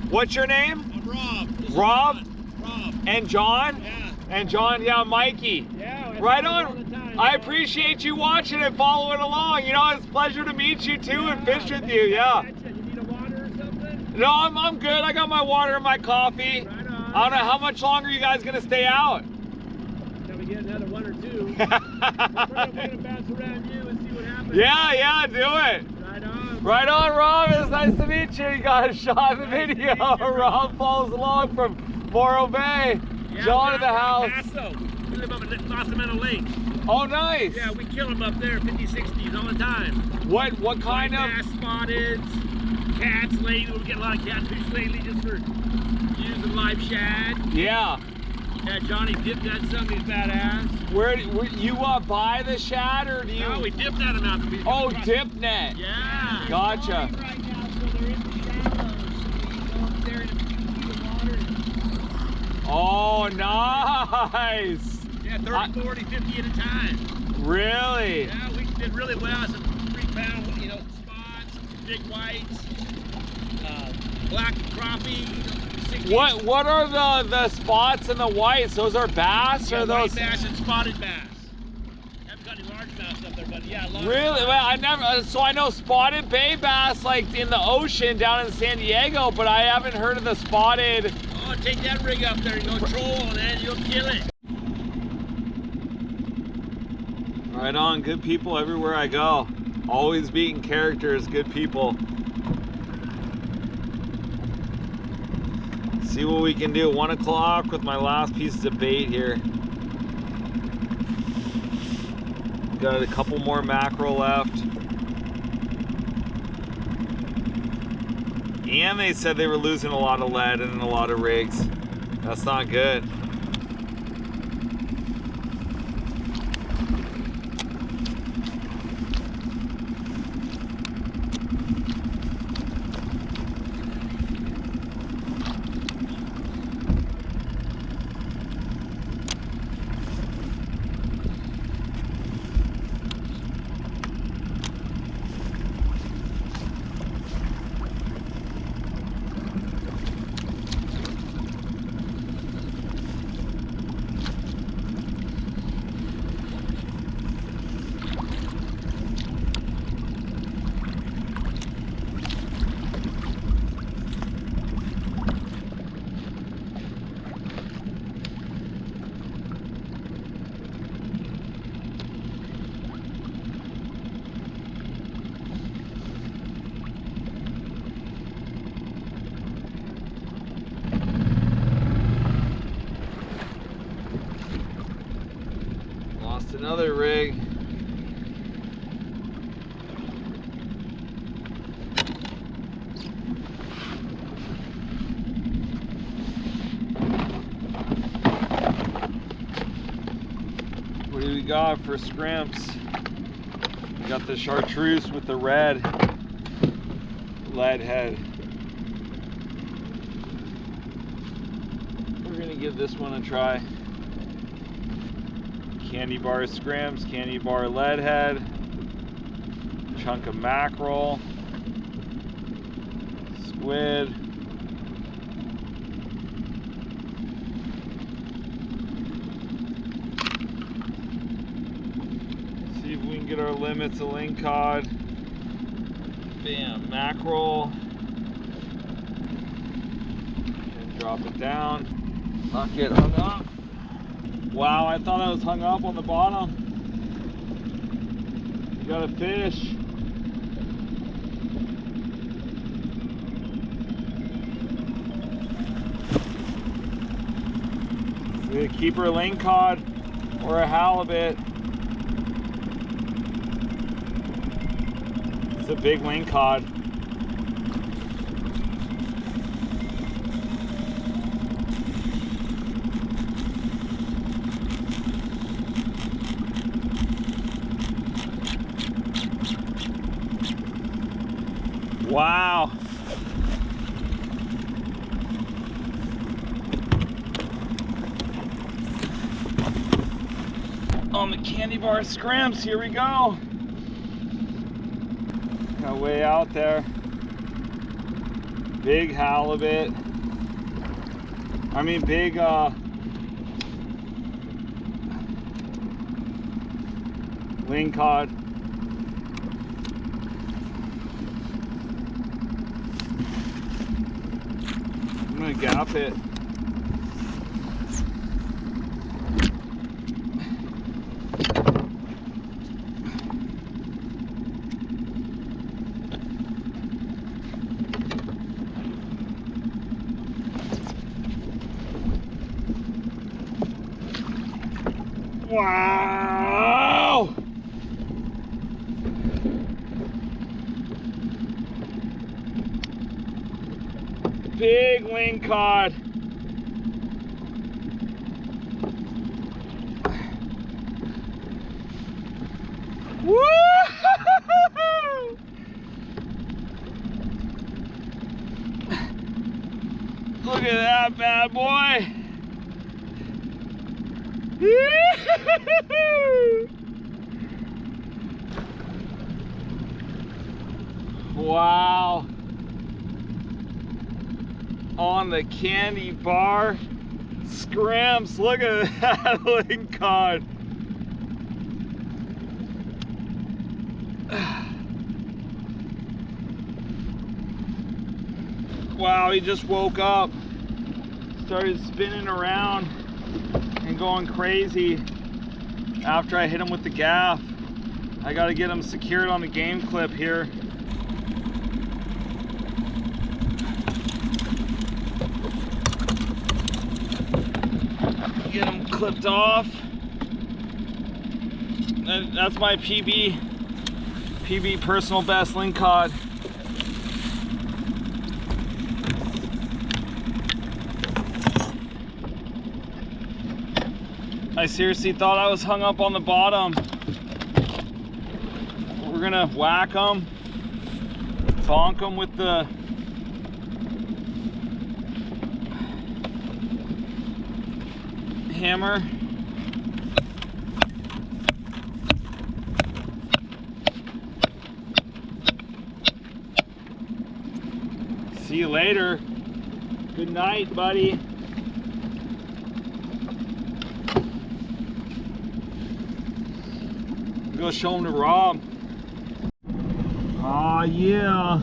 What's your name? I'm Rob. This is Rob? Rob. And John? Yeah. And John, yeah, Mikey. Yeah. Right all on. the time, I yeah. appreciate you watching and following along. You know, it's a pleasure to meet you too and fish with you. Yeah. You need a water or something? No, I'm good. I got my water and my coffee. Right on. I don't know how much longer you guys gonna stay out. Till we get another 1 or 2. We're gonna bounce around you and see what happens. Yeah, do it. Right on. Right on, Rob. It's nice to meet you. You got a shot in the video. Rob follows along from Morro Bay. Yeah, John we're at the out house. in Paso. We live up at Mosamento Lake. Oh, nice. Yeah, we kill them up there, 50s, 60s all the time. What kind of? Bass, spotted, cats lately. We get a lot of catfish lately just for using live shad. Yeah. Yeah, Johnny dipped that some. He's badass. Where you buy the shad, or do you? No, we dipped that amount. Oh, dip net. Yeah. Gotcha. Right now, so they're in the shallows. So you go up there in a few feet of water. Oh, nice. Yeah, 30, 40, 50 at a time. Really? Yeah, we did really well. Some 3-pound, spots, some big whites, black crappie. 60. What are the spots and the whites? Those are bass, Yeah, or those? white bass and spotted bass. Haven't got any largemouths up there, but yeah, Really? Well, I never. So I know spotted bay bass like in the ocean down in San Diego, but I haven't heard of the spotted. Oh, take that rig up there and go troll, and then you'll kill it. Right on, good people everywhere I go. Always beating characters, good people. See what we can do. 1 o'clock with my last pieces of bait here. Got a couple more mackerel left. And they said they were losing a lot of lead and a lot of rigs. That's not good. Lost another rig. What do we got for Scrimpz? We got the chartreuse with the red lead head. We're gonna give this one a try. Candy bar Scrimpz, candy bar lead head, chunk of mackerel, squid. See if we can get our limits of Lingcod. Bam, mackerel. And drop it down. Not get hung up. Wow, I thought I was hung up on the bottom. You got a fish. We keep her lingcod or a halibut. It's a big lingcod. Wow. On the candy bar Scrimpz, here we go. Got way out there. Big halibut. I mean big lingcod. I'm gonna gap it. Wow! Big lingcod. Woo! Look at that bad boy. Wow. On the candy bar Scrimpz. Look at that lingcod. Wow, he just woke up. Started spinning around and going crazy after I hit him with the gaff. I got to get him secured on the game clip here. Get him clipped off. That's my PB personal best lingcod. I seriously thought I was hung up on the bottom. We're gonna whack them, bonk them with the hammer. See you later. Good night, buddy. Go show him to Rob. Aw, yeah.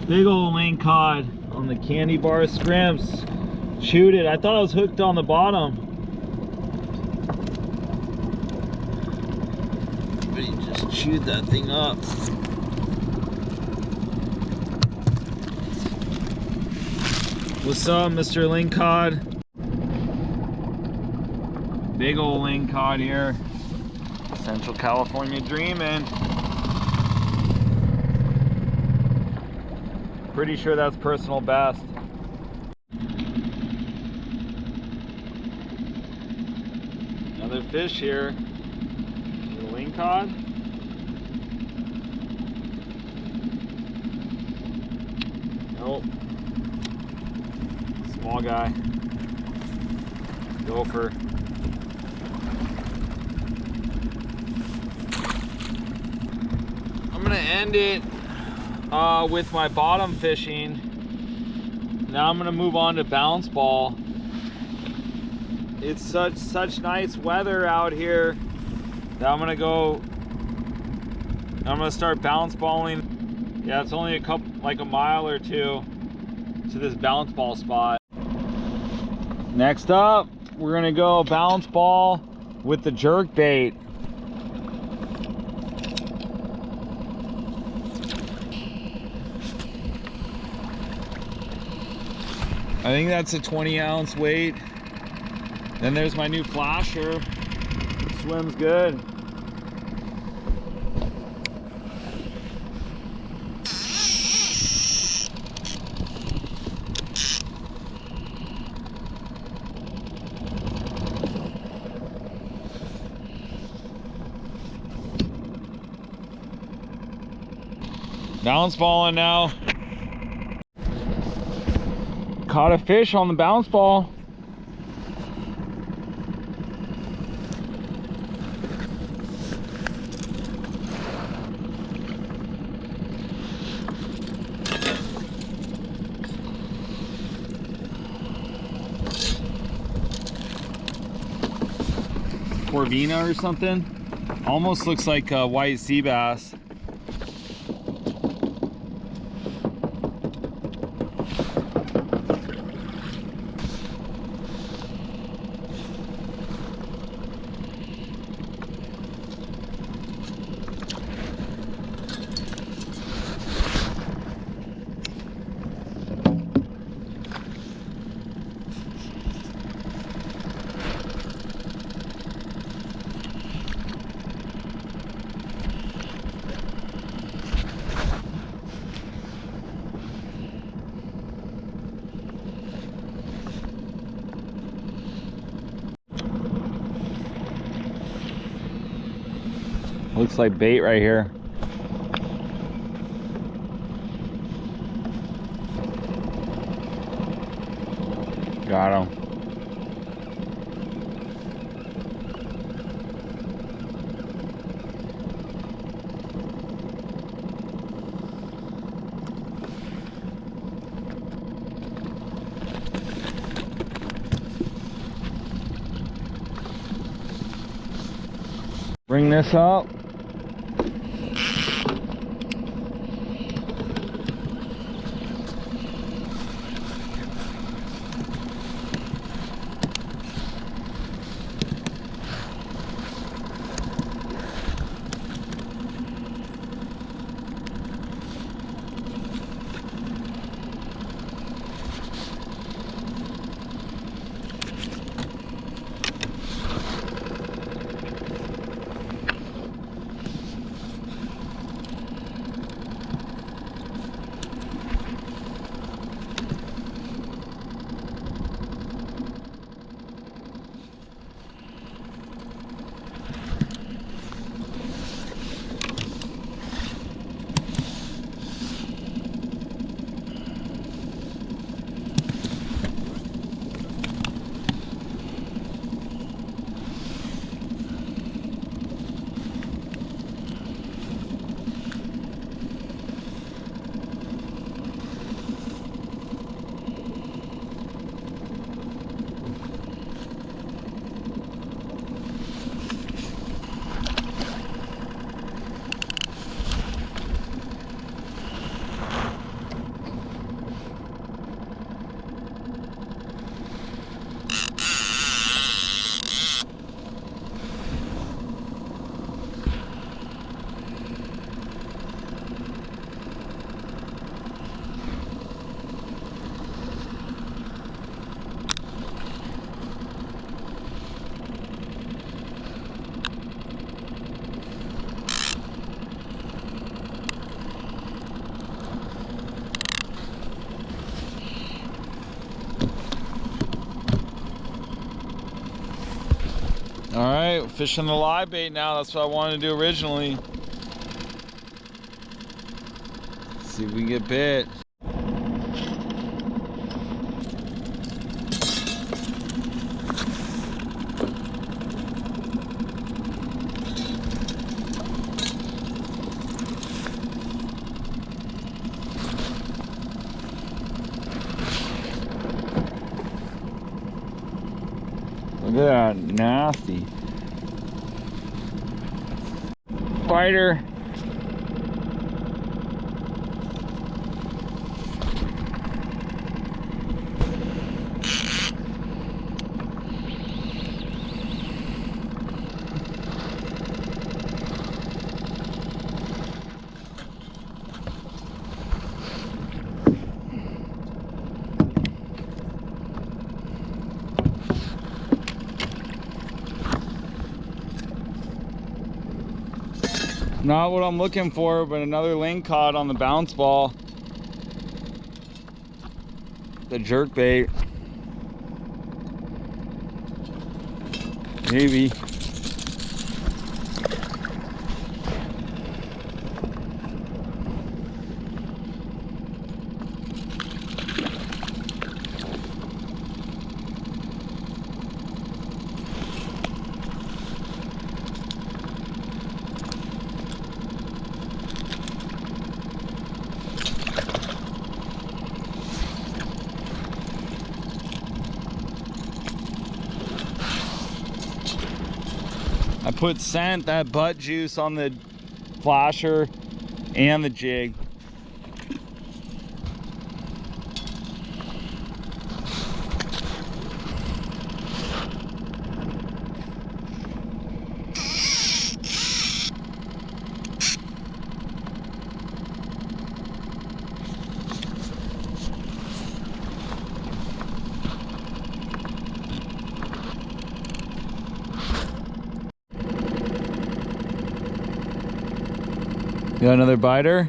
Big old lingcod on the candy bar Scrimpz. Shoot it. I thought I was hooked on the bottom. But he just chewed that thing up. What's up, Mr. Lingcod? Big old lingcod here. Central California dreamin'. Pretty sure that's personal best. Another fish here. A lingcod. Nope. Small guy. Gopher. I'm gonna end it with my bottom fishing. Now I'm gonna move on to bounce ball. It's such nice weather out here that I'm gonna start bounce balling. Yeah, it's only like a mile or two to this bounce ball spot. Next up, we're gonna go bounce ball with the jerk bait. I think that's a 20-ounce weight. Then there's my new flasher. Swims good. Bounce balling now. Caught a fish on the bounce ball. Corvina or something. Almost looks like a white sea bass. Looks like bait right here. Got him. Bring this up. All right, fishing the live bait now. That's what I wanted to do originally. Let's see if we can get bit. Look at that, nasty. Spider. Not what I'm looking for, but another Lingcod on the bounce ball. The jerk bait. Maybe. I put scent, that butt juice on the flasher and the jig. You got another biter?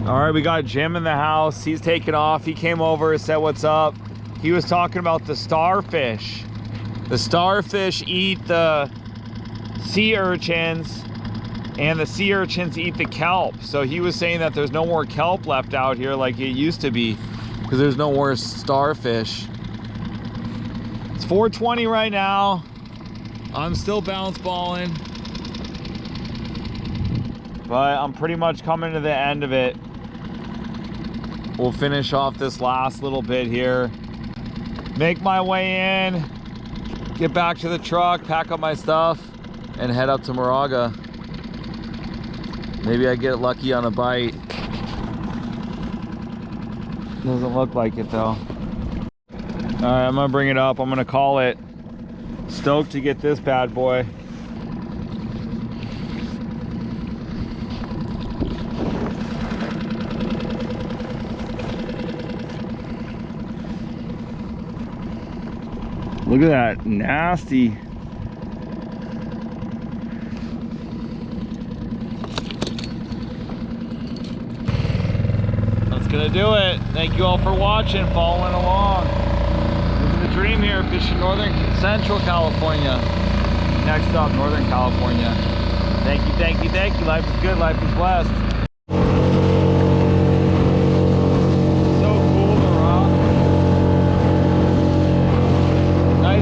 All right, we got Jim in the house. He's taking off. He came over, said what's up. He was talking about the starfish. The starfish eat the sea urchins, and the sea urchins eat the kelp. So he was saying that there's no more kelp left out here like it used to be, because there's no more starfish. It's 4:20 right now. I'm still bounce balling, but I'm pretty much coming to the end of it. We'll finish off this last little bit here, make my way in, get back to the truck, pack up my stuff, and head up to Moraga. Maybe I get lucky on a bite. Doesn't look like it though. All right, I'm gonna bring it up. I'm gonna call it. Stoked to get this bad boy. Look at that, nasty. That's gonna do it. Thank you all for watching, following along. Living the dream here, fishing Central California. Next up, Northern California. Thank you, thank you, thank you. Life is good, life is blessed.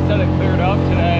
That it cleared up today.